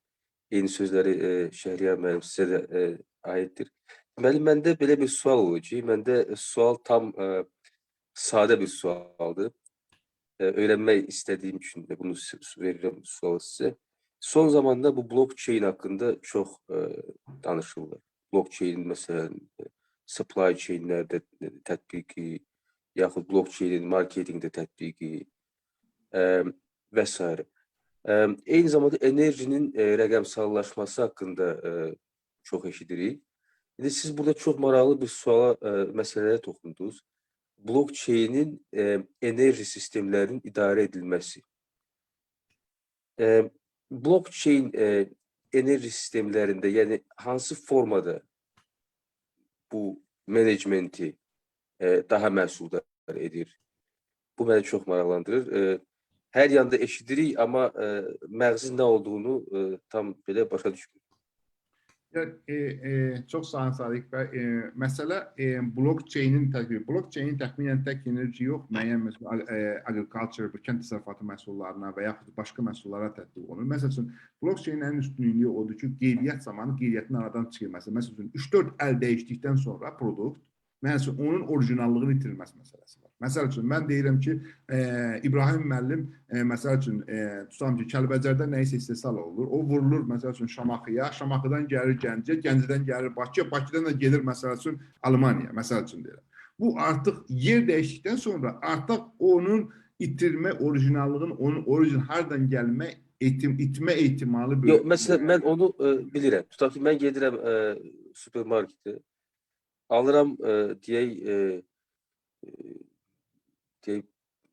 Eyni sözləri Şəhriyar müəllim sizə də aiddir. Deməli, məndə belə bir sual olur ki, məndə sual tam sadə bir sualdır. Öyrənmək istədiyim üçün də bunu verirəm sualı sizə. Son zamanda bu blockchain haqqında çox danışırlar. Blockchain məsələn supply chainlərdə tətbiqi, yaxud blockchainin marketingdə tətbiqi və s. Eyni zamanda enerjinin rəqəmsallaşması haqqında çox eşidirik. İndi siz burada çox maraqlı bir suala, məsələyə toxundunuz. Blockchainin enerji sistemlərinin idarə edilməsi. Blockchain enerji sistemlərində, yəni hansı formada bu menecmenti daha məhsuldar edir? Bu məni çox maraqlandırır. Hər yanda eşidirik, amma məğzin nə olduğunu tam belə başa düşmürük. Çox sağ olun Sadiq bəy. Məsələ blockchainin tətbiqi. Blockchainin təxminən tək enerji yox, müəyyən agriculture, kənd təsərrüfatı məhsullarına və yaxud başqa məhsullara tətbiq olunur. Məsəl üçün, blockchainin ən üstünlüyü odur ki, qeydiyyat zamanı qeydiyyatın aradan çıxılması. Məsəl üçün, 3-4 əl dəyişdikdən sonra produkt, məsəl üçün, onun orijinallığını itirilməsi məsələsi var. Məsəl üçün, mən deyirəm ki, İbrahim müəllim, məsəl üçün, tutam ki, Kəlbəcərdə nəyisə istehsal olur, o vurulur, məsəl üçün, Şamaxıya, Şamaxıdan gəlir Gəncəyə, Gəncədən gəlir Bakıya, Bakıdan da gelir, məsəl üçün, Almaniyaya, məsəl üçün deyirəm. Bu artıq yer dəyişdikdən sonra artıq onun itirmə orijinallığın, onun orijin hardan gəlmə, itmə ehtimalı böyük. Yox, məsələn, mən onu bilirəm. Tutaq ki, mən gedirəm supermarketə, alıram, deyək,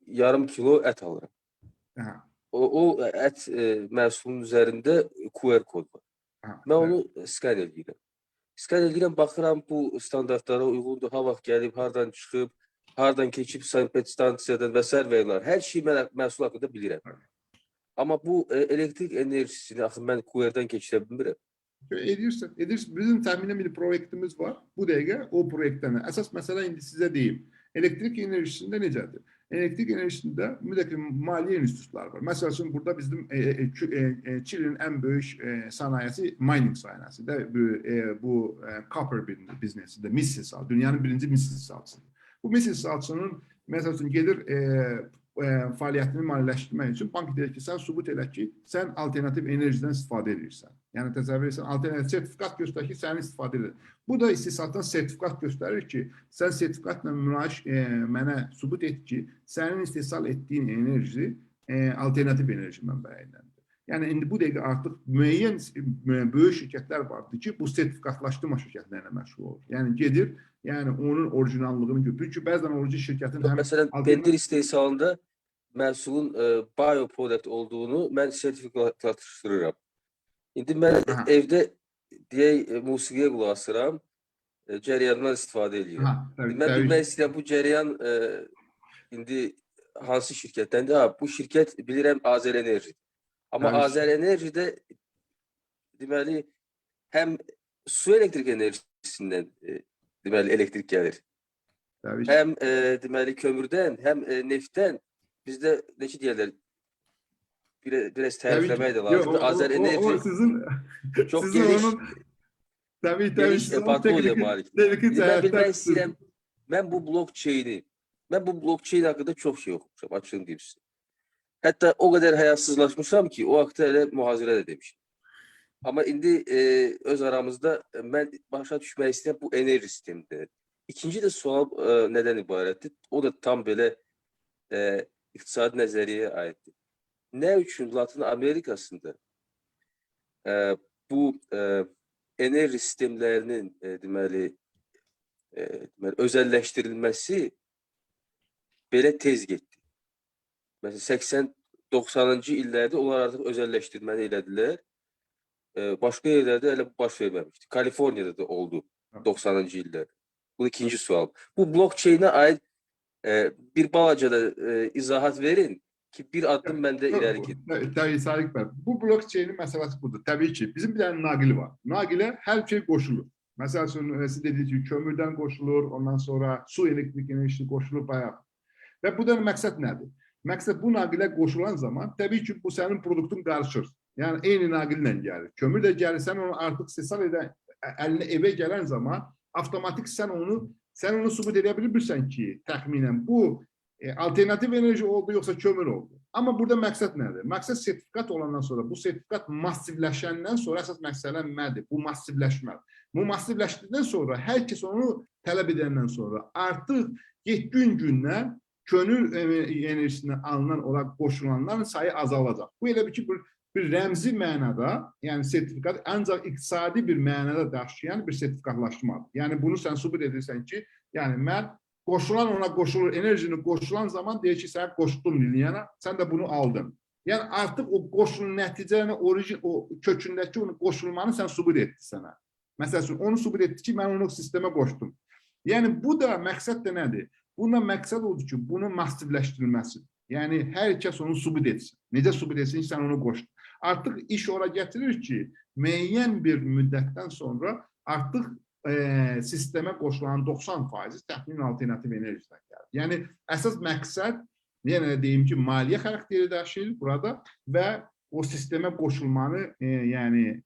yarım kilo ət alıram. O ət məhsulunun üzərində QR kod var. Mən onu skən edirəm. Skən edirəm, baxıram bu standartlara uyğundur, ha vaxt gəlib, hardan çıxıb, hardan keçib sanpedstansiyadan və s. Hər şeyi mən məhsul haqqında bilirəm. Amma bu elektrik enerjisini axı mən QR-dan keçirə bilmirəm. Edirsən. Bizim təxminən bir proyektimiz var. Bu dəqiqə o proyektdən. Əsas məsələ indi sizə deyim. Elektrik enerjisində necədir? Elektrik enerjisində mütləq maliyyə institutları var. Məsəl üçün, burada bizim Çilinin ən böyük sənayesi mining sənayesidir. Bu copper biznesidir, mis istehsalı. Dünyanın birinci mis istehsalçısıdır. Bu mis istehsalçının, məsəl üçün, gedir fəaliyyətini maliyyələşdirmək üçün bank deyir ki, sən sübut elə ki, sən alternativ enerjiden istifadə edirsən. Yəni, təsəvvür edirsən, alternativ sertifikat göstərir ki, sənin istifadə edir. Bu da istehsaldan sertifikat göstərir ki, sən sertifikatla münaqişə mənə sübut et ki, sənin istehsal etdiyin enerji alternativ enerji mənbəyindəndir. Yəni indi bu dəqiqə artıq müəyyən böyük şirkətlər vardır ki, bu sertifikatlaşdırma şirkətlərinə məşğul olur. Yəni gedir, yəni onun orijinallığını götürür ki, bəzən orijinal şirkətin həm Məsələn, pendir istehsalında məhsulun bioproduct olduğunu mən sertifikatlaşdırıram. İndi mən evdə deyək musiqiyə qulaq asıram, cərəyandan istifadə edirəm. Mən bilmək istəyirəm bu cərəyan indi hansı şirkətdəndir? Bu şirkət bilirəm Azərenerji. Amma Azərenerjidə deməli həm su elektrik enerjisindən deməli elektrik gəlir. Həm deməli kömürdən, həm neftdən bizdə necə deyirlər? Biraz tərifləmək də lazımdır. Azərenerji çox geniş portfolyoya malikdir. Mən bilmək istəyirəm, mən bu blockchain haqqında çox şey oxumuşam, açığını deyim sizə. Hətta o qədər həyasızlaşmışam ki, o haqda elə mühazirə də demişim. Amma indi öz aramızda mən başa düşmək istəyirəm bu enerji sistemidir. İkinci də sual nədən ibarətdir? O da tam belə iqtisadi nəzəriyyəyə aiddir. Nə üçün Latin Amerikasında bu enerji sistemlərinin deməli özəlləşdirilməsi belə tez getdi? Məsələn, 80-90-cı illərdə onlar artıq özəlləşdirməni elədilər. Başqa yerlərdə elə baş verməmişdi. Kaliforniyada da oldu 90-cı illərdə. Bu ikinci sual. Bu blockchain'ə aid bir balaca da izahat verin ki, bir addım məndə irəli gedim. Təbii, Sadiq bəy. Bu blockchain'in məsələsi budur. Təbii ki, bizim bir dənə naqili var. Naqilə hər şey qoşulur. Məsələn, siz dediniz ki, kömürdən qoşulur, ondan sonra su elektrik enerjisi qoşulur bayaq. Və bu da məqsəd nədir? Məqsəd bu naqilə qoşulan zaman təbii ki, bu sənin produktun qarışır. Yəni, eyni naqillə gəlir. Kömür də gəlir, sən onu artıq istehsal edən, əlinə evə gələn zaman avtomatik sən onu sübut edə bilirsən ki, təxminən bu alternativ enerji oldu, yoxsa kömür oldu. Amma burada məqsəd nədir? Məqsəd sertifikat olandan sonra, bu sertifikat massivləşəndən sonra əsas məsələ nədir? Bu massivləşmə. Bu massivləşdikdən sonra, hər kəs onu tələb edəndən sonra artıq gün-gündən könül enerjisindən alınan olaraq qoşulanların sayı azalacaq. Bu elə bir rəmzi mənada, yəni sertifikat ancaq iqtisadi bir mənada daşıyan bir sertifikatlaşmadır. Yəni bunu sən sübut edirsən ki, yəni mən qoşulan ona qoşulur, enerjini qoşulan zaman deyir ki, sən qoşdun linyana, sən də bunu aldın. Yəni artıq o qoşulun nəticəni, o kökündəki onun qoşulmanı sən sübut etdi sənə. Məsələn, onu sübut etdi ki, mən onu sistemə qoşdum. Yəni bu da məqsəd də nədir? Bundan məqsəd odur ki, bunun massivləşdirilməsi. Yəni, hər kəs onu sübut etsin. Necə sübut etsin ki, sən onu qoşdun. Artıq iş ora gətirir ki, müəyyən bir müddətdən sonra artıq sistemə qoşulan 90% təxmin alternativ enerjidən gəlir. Yəni, əsas məqsəd, yenə də deyim ki, maliyyə xarakteri daşıyır burada və o sistemə qoşulmanı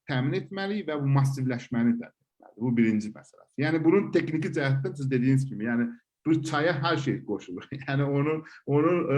təmin etməli və bu massivləşməni təmin etməli. Bu birinci məsələ. Yəni, bunun texniki cəhətdən siz dediyiniz kimi, yəni, bu çaya hər şey qoşulur. Yəni, onun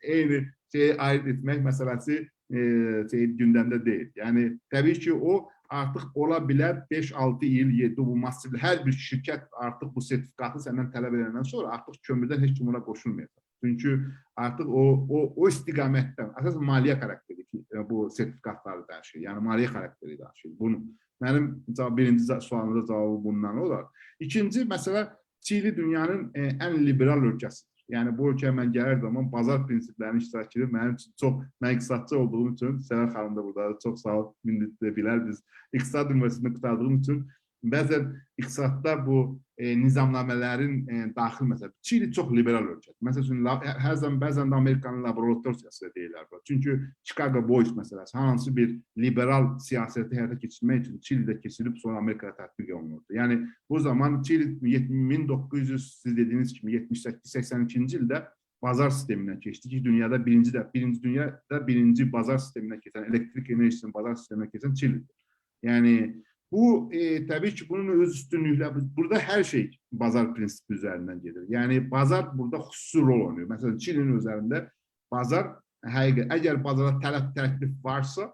eyni şeyə aid etmək məsələsi gündəmdə deyil. Yəni, təbii ki, o artıq ola bilər 5-6 il, 7 bu massiv, hər bir şirkət artıq bu sertifikatı səndən tələb edəndən sonra artıq kömürdən heç kim ona qoşulmayacaq. Çünki artıq o istiqamətdən, əsas maliyyə xarakteri ki, bu sertifikatları daşıyır. Yəni, maliyyə xarakteri daşıyır. Mənim birinci sualımda cavabı bundan olar. İkinci məsələ, Çili dünyanın ən liberal ölkəsidir. Yəni, bu ölkəyə mən gəlir zaman bazar prinsiplərini iştirak edir. Mənim üçün çox, mən iqtisadçı olduğum üçün, Səvər xanım da burada çox sağ ol, bilər biz iqtisad üniversitesini qutardığım üçün bəzən iqtisadda bu nizamnamələrin daxil məsələ. Çili çox liberal ölkədir. Məsələn, bəzən də Amerikanın laboratoriyası deyirlər. Çünki Chicago Boys məsələsi, hansı bir liberal siyasəti həyata keçirmək üçün Çilidə keçirilib sonra Amerikada tətbiq olunurdu. Yəni, bu zaman Çili 1900, siz dediyiniz kimi 78-82-ci ildə bazar sistemindən keçdi ki, dünyada birinci bazar sistemindən keçən, elektrik enerjisinin bazar sistemindən keçən Çilidir. Yəni, bu, təbii ki, bunun öz üstünlüklə, burada hər şey bazar prinsipi üzərindən gedir. Yəni, bazar burada xüsusi rol oynuyor. Məsələn, Çilinin üzərində bazar, əgər bazara təklif varsa,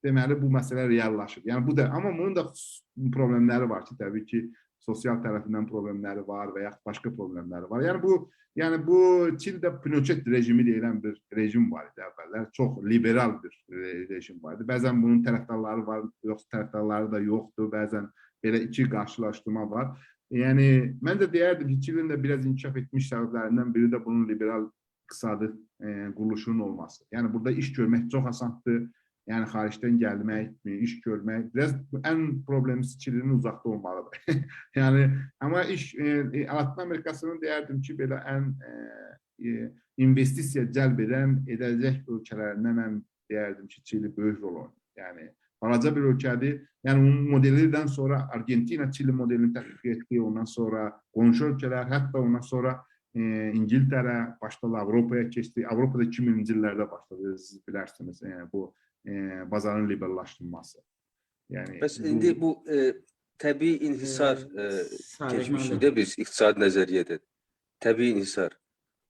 deməli, bu məsələ reallaşır. Yəni, bu da, amma bunun da problemləri var ki, təbii ki, sosial tərəfindən problemləri var və ya başqa problemləri var. Yəni bu Çildə Pinochet rejimi deyilən bir rejim var idi əvvəllər. Çox liberal bir rejim var idi. Bəzən bunun tərəfdarları var, yoxsa tərəfdarları da yoxdur. Bəzən belə iki qarşılaşdırma var. Yəni mən də deyərdim ki, Çilin də biraz inkişaf etmiş səbəblərindən biri də bunun liberal iqtisadi quruluşunun olması. Yəni burada iş görmək çox asandır. Yəni xaricdən gəlmək, iş görmək, biraz ən problemlisi Çilinin uzaqda olmalıdır. Yəni amma Latin Amerikasının deyərdim ki, belə ən investisiya cəlb edəcək ölkələrindən mən deyərdim ki, Çili böyük rol oynuyor. Yəni balaca bir ölkədir. Yəni onun modelindən sonra Argentina Çili modelini tətbiq etdi, ondan sonra qonşu ölkələr, hətta ondan sonra İngiltərə başladı, Avropaya keçdi. Avropada 2000-ci illərdə başladı, siz bilərsiniz. Yəni bu bazarın liberallaşdırılması. Yəni Bəs indi bu təbii inhisar keçmişində biz iqtisadi nəzəriyyədən təbii inhisar.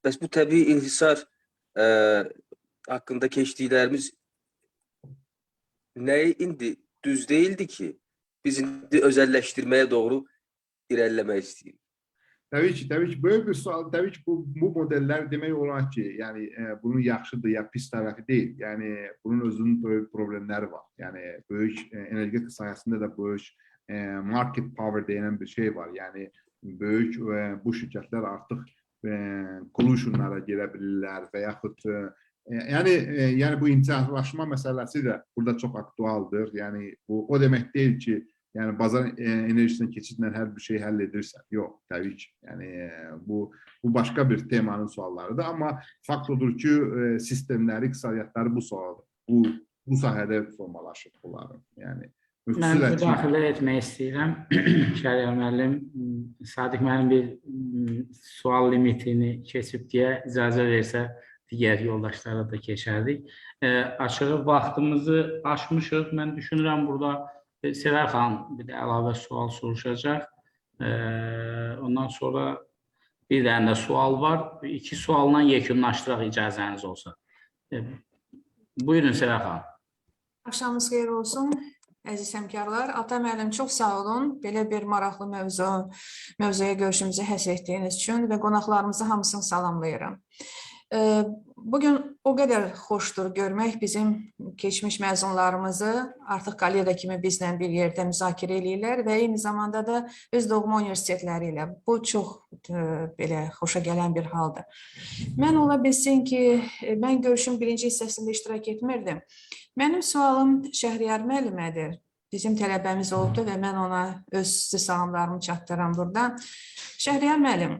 Bəs bu təbii inhisar haqqında keçdiklərimiz nəyi indi düz değildi ki, biz indi özəlləşdirməyə doğru irəliləmək istəyirik? Tabii ki, böyle bir sual, tabii ki bu modeller demək olar ki, yəni bunun yaxşıdır ya pis tərəfi deyil. Yəni bunun özünün böyük problemləri var. Yəni böyük energetika sayəsində də böyük market power deyilən bir şey var. Yəni böyük bu şirkətlər artıq collusionlara girə bilirlər və yaxud yəni bu intihazlaşma məsələsi də burada çox aktualdır. Yəni bu o demək deyil ki, yəni bazar enerjisine keçidlə hər bir şey həll edirsən. Yox, təbii ki. Yəni bu başqa bir temanın suallarıdır. Amma fakt odur ki, sistemləri, iqtisadiyyatları bu sahədə formalaşır bunların. Yəni mən müdaxilə etmək istəyirəm. Şəhriyar müəllim, Sadiq müəllim bir sual limitini keçib deyə icazə versə digər yoldaşlara da keçərdik. Açığı vaxtımızı aşmışıq. Mən düşünürəm burada Sevər xanım bir də əlavə sual soruşacaq. Ondan sonra bir dənə də sual var. İki sualla yekunlaşdıraq icazəniz olsa. Buyurun Sevər xanım. Axşamınız xeyir olsun, əziz həmkarlar. Ata müəllim, çox sağ olun. Belə bir maraqlı mövzuya görüşümüzü həsr etdiyiniz üçün və qonaqlarımızı hamısını salamlayıram. Bugün o qədər xoşdur görmək bizim keçmiş məzunlarımızı artıq kollega kimi bizlə bir yerdə müzakirə edirlər və eyni zamanda da öz doğma universitetləri ilə. Bu çox belə xoşa gələn bir haldır. Mən ola bilsin ki, mən görüşün birinci hissəsində iştirak etmirdim. Mənim sualım Şəhriyar müəllimədir. Bizim tələbəmiz oldu və mən ona öz salamlarımı çatdıram buradan. Şəhriyar müəllim,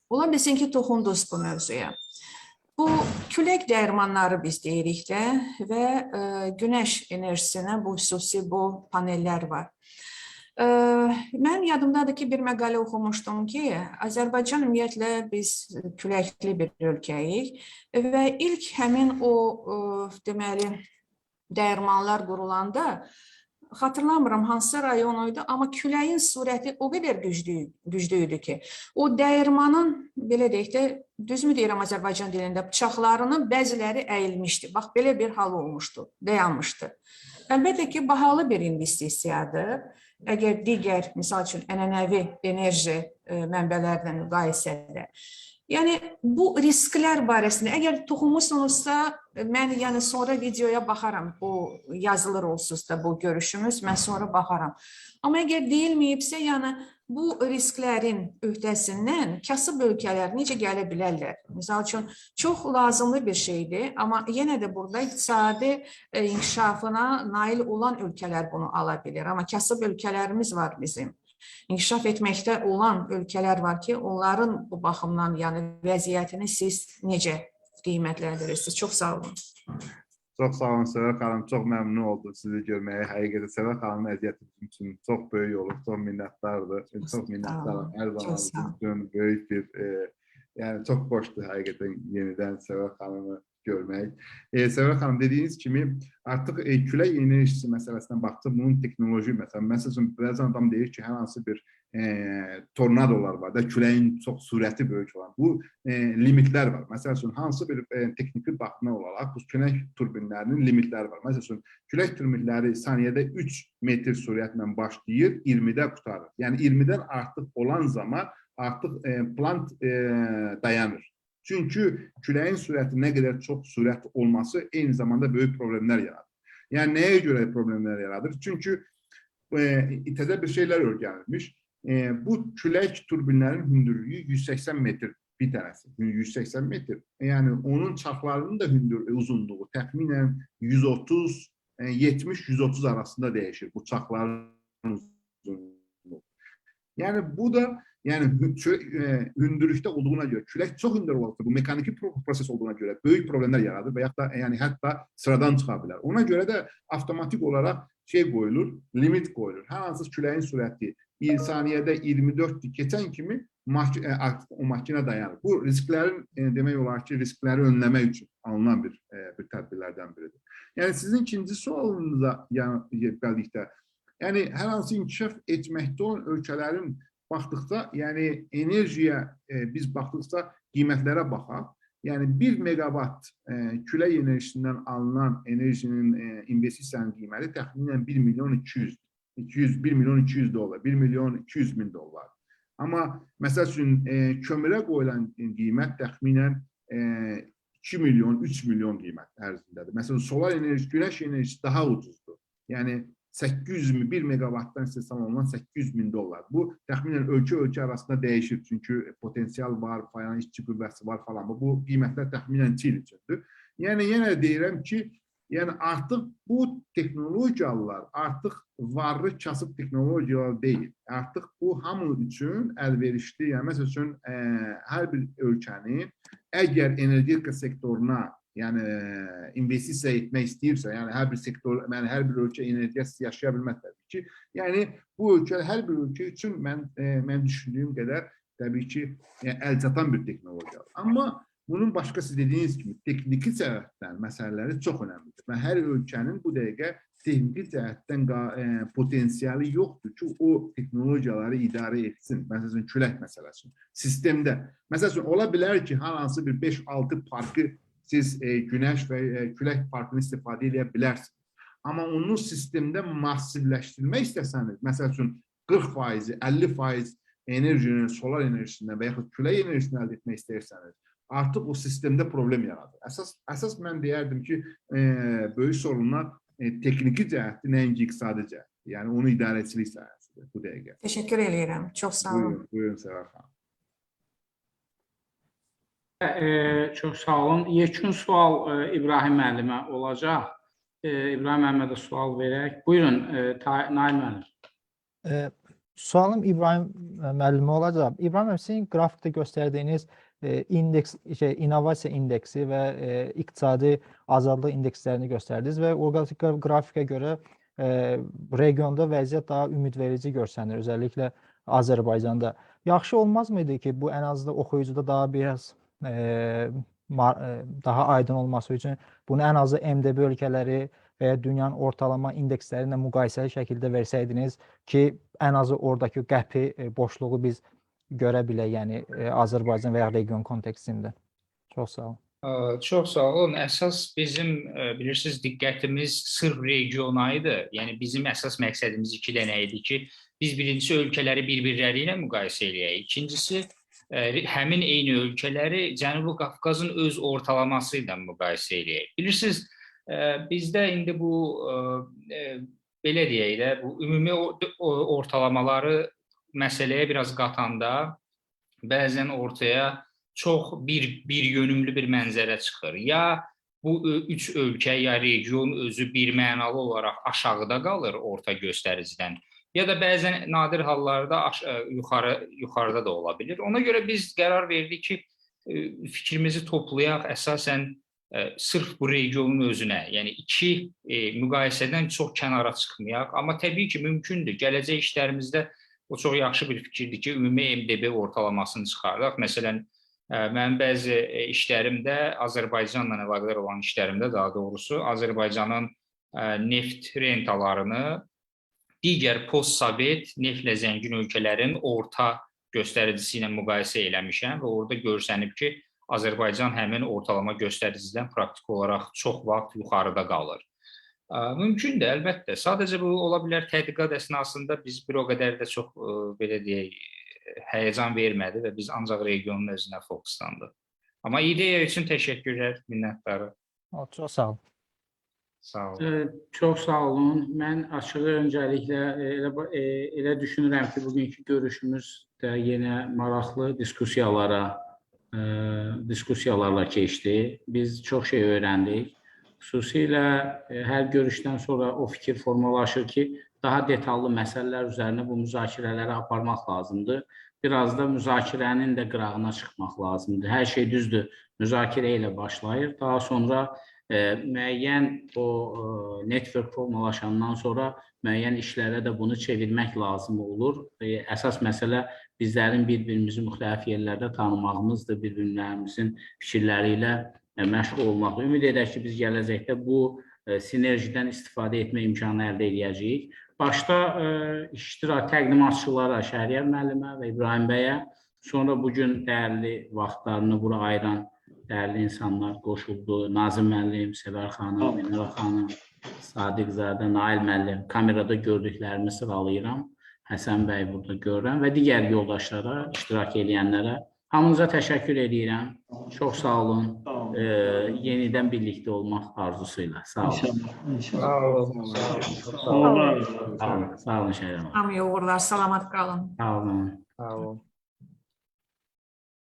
ola bilsin ki, toxundunuz bu mövzuya. Bu külək dəyirmanları biz deyirik də və günəş enerjisinə bu xüsusi bu panellər var. Mən yadımdadır ki, bir məqalə oxumuşdum ki, Azərbaycan ümumiyyətlə biz küləkli bir ölkəyik və ilk həmin o deməli dəyirmanlar qurulanda xatırlamıram hansı rayon idi, amma küləyin sürəti o qədər güclü idi ki, o dəyirmanın, belə deyək də, düzmü deyirəm Azərbaycan dilində, bıçaqlarının bəziləri əyilmişdi. Bax, belə bir hal olmuşdu, dayanmışdı. Əlbəttə ki, bahalı bir investisiyadır. Əgər digər, misal üçün, ənənəvi enerji mənbələrlə müqayisədə. Yəni, bu risklər barəsində, əgər toxunmusunuzsa, mən sonra videoya baxaram, bu yazılır olsunuz da bu görüşümüz, mən sonra baxaram. Amma əgər deyilməyibsə, yəni bu risklərin öhdəsindən kasıb ölkələr necə gələ bilərlər? Misal üçün, çox lazımlı bir şeydir, amma yenə də burada iqtisadi inkişafına nail olan ölkələr bunu ala bilir. Amma kasıb ölkələrimiz var bizim. İnkişaf etməkdə olan ölkələr var ki, onların bu baxımdan yəni vəziyyətini siz necə qiymətləndirirsiniz? Çox sağ olun. Çox sağ olun Sevər xanım, çox məmnun oldum sizi görməyə. Həqiqətən Sevər xanımın əziyyəti üçün çox böyük olur, çox minnətdardır. Çox minnətdaram. Hər zaman üçün böyük bir, yəni çox xoşdur həqiqətən yenidən Sevər xanımı görmək. Sevər xanım, dediyiniz kimi artıq külək enerjisi məsələsindən baxsaq, bunun teknoloji məsələn, bəzən adam deyir ki, hər hansı bir tornadolar var da, küləyin çox sürəti böyük olan. Bu limitlər var. Məsəl üçün, hansı bir texniki baxma olaraq bu külək turbinlərinin limitləri var. Məsəl üçün, külək turbinləri saniyədə 3 metr sürətlə başlayır, 20-də qutarır. Yəni 20-dən artıq olan zaman artıq plant dayanır. Çünki küləyin sürəti nə qədər çox sürət olması eyni zamanda böyük problemlər yaradır. Yəni nəyə görə problemlər yaradır? Çünki təzə bir şeylər öyrənilmiş. Bu külək turbinlərin hündürlüyü 180 metr bir dənəsi. 180 metr. Yəni onun çaplarının da uzunluğu təxminən 130, 70-130 arasında dəyişir bu çapların uzunluğu. Yəni bu da hündürlükdə olduğuna görə, külək çox hündür olursa, bu mekaniki proses olduğuna görə böyük problemlər yaradır və yaxud da hətta sıradan çıxa bilər. Ona görə də avtomatik olaraq qoyulur, limit qoyulur. Hər hansı küləyin sürəti bir saniyədə 24 keçən kimi o makina dayanır. Bu risklərin, demək olar ki, riskləri önləmək üçün alınan bir tədbirlərdən biridir. Yəni sizin ikinci sualınıza gəldikdə, yəni hər hansı inkişaf etməkdə olan ölkələrin baxdıqda, yəni enerjiyə biz baxdıqda qiymətlərə baxaq. Yəni 1 megawatt külək enerjisindən alınan enerjinin investisiyanın qiyməti təxminən 1 milyon 200 dollar, 1 milyon 200 min dollar. Amma məsəl üçün kömürə qoyulan qiymət təxminən 2 milyon, 3 milyon qiymət ərzindədir. Məsələn, solar enerjisi, güneş enerjisi daha ucuzdur. Yəni 800 min, 1 megawattdan istehsal olunan 800 min dollar. Bu təxminən ölkə arasında dəyişir. Çünki potensial var, işçi qüvvəsi var falan. Bu qiymətlər təxminən 2 il üçündür. Yəni yenə deyirəm ki, yəni artıq bu texnologiyalar artıq varlı kasıb texnologiyalar deyil. Artıq bu hamı üçün əlverişli. Yəni məsəl üçün hər bir ölkənin əgər energetika sektoruna investisiya etmək istəyirsə, yəni hər bir sektor, hər bir ölkə enerjisiz yaşaya bilməz təbii ki. Yəni bu ölkə, hər bir ölkə üçün mən düşündüyüm qədər təbii ki, əlçatan bir texnologiyadır. Amma bunun başqası dediyiniz kimi texniki cəhətdən məsələləri çox önəmlidir. Və hər ölkənin bu dəqiqə texniki cəhətdən potensiali yoxdur ki, o texnologiyaları idarə etsin. Məsələn, külək məsələsi. Sistemdə. Məsələn, ola bilər ki, hər hansı bir 5-6 parkı siz güneş və külək parkını istifadə edə bilərsiniz. Amma onu sistemdə massivləşdirmək istəsəniz, məsəl üçün 40%, 50% enerjinin, solar enerjisindən və yaxud külək enerjisindən əldə etmək istəyirsəniz, artıq o sistemdə problem yaradır. Əsas mən deyərdim ki, böyük sorunlar texniki cəhətdir, nəinki iqtisadi cəhətdir. Yəni onu idarəçilik sahəsidir bu dəqiqə. Təşəkkür edirəm. Çox sağ olun. Buyurun Səvər xanım. Çox sağ olun. Yekun sual İbrahim müəllimə olacaq. İbrahim müəllimə də sual verək. Buyurun, Nail müəllim. Sualım İbrahim müəllimə olacaq. İbrahim müəllim, sizin qrafikdə göstərdiyiniz innovasiya indeksi və iqtisadi azadlıq indekslərini göstərdiniz və o qrafikə görə regionda vəziyyət daha ümidverici görsənir, özəlliklə Azərbaycanda. Yaxşı olmaz mıydı ki, bu ən azından oxuyucuda daha biraz daha aydın olması üçün bunu ən azı MDB ölkələri və ya dünyanın ortalama indeksləri ilə müqayisəli şəkildə versəydiniz ki, ən azı oradakı qəpi boşluğu biz görə bilək, yəni Azərbaycan və ya region kontekstində. Çox sağ olun. Çox sağ olun. Əsas bizim, bilirsiniz, diqqətimiz sırf regiona idi. Yəni bizim əsas məqsədimiz 2 dənə idi ki, biz birincisi ölkələri bir-birləri ilə müqayisə eləyək. İkincisi, həmin eyni ölkələri Cənubi Qafqazın öz ortalaması ilə müqayisə eləyək. Bilirsiniz, bizdə indi bu, belə deyək də, bu ümumi ortalamaları məsələyə biraz qatanda bəzən ortaya çox bir yönümlü bir mənzərə çıxır. Ya bu 3 ölkə, ya region özü bir mənalı olaraq aşağıda qalır orta göstəricidən, ya da bəzən nadir hallarda yuxarıda da ola bilir. Ona görə biz qərar verdik ki, fikrimizi toplayaq əsasən sırf bu regionun özünə, yəni 2 müqayisədən çox kənara çıxmayaq. Amma təbii ki, mümkündür. Gələcək işlərimizdə o çox yaxşı bir fikirdir ki, ümumi MDB ortalamasını çıxardaq. Məsələn, mənim bəzi işlərimdə, Azərbaycanla əlaqədar olan işlərimdə daha doğrusu, Azərbaycanın neft rentalarını digər post-sovet neftlə zəngin ölkələrin orta göstəricisi ilə müqayisə eləmişəm və orada görsənib ki, Azərbaycan həmin ortalama göstəricidən praktiki olaraq çox vaxt yuxarıda qalır. Mümkündür, əlbəttə. Sadəcə bu ola bilər tədqiqat əsnasında biz bir o qədər də çox belə deyək, həyəcan vermədi və biz ancaq regionun özünə fokuslandıq. Amma ideya üçün təşəkkürlər, minnətdarım. Çox sağ olun. Sağ olun. Çox sağ olun. Mən açığı öncəliklə elə düşünürəm ki, bugünkü görüşümüz də yenə maraqlı diskussiyalarla keçdi. Biz çox şey öyrəndik. Xüsusilə hər görüşdən sonra o fikir formalaşır ki, daha detallı məsələlər üzərində bu müzakirələri aparmaq lazımdır. Biraz da müzakirənin də qırağına çıxmaq lazımdır. Hər şey düzdür, müzakirə ilə başlayır. Daha sonra müəyyən o network formalaşandan sonra müəyyən işlərə də bunu çevirmək lazım olur. Əsas məsələ bizlərin bir-birimizi müxtəlif yerlərdə tanımağımızdır, bir-birlərimizin fikirləri ilə məşğul olmaq. Ümid edək ki, biz gələcəkdə bu sinerjidən istifadə etmə imkanı əldə edəcəyik. Başda təqdimatçılara, Şəhriyar müəllimə və İbrahim bəyə, sonra bugün dəyərli vaxtlarını bura ayıran dəyərli insanlar qoşuldu. Nazım müəllim, Səvər xanım, Minər xanım, Sadiq Zadə, Nail müəllim, kamerada gördüklərimi sıralayıram. Həsən bəy burada görürəm və digər yoldaşlara, iştirak edənlərə hamınıza təşəkkür edirəm. Çox sağ olun. Yenidən birlikdə olmaq arzusuyla. Sağ olun. Sağ olun. Sağ olun Şəhərəm. Hamıya uğurlar, salamat qalın. Sağ olun. Sağ olun.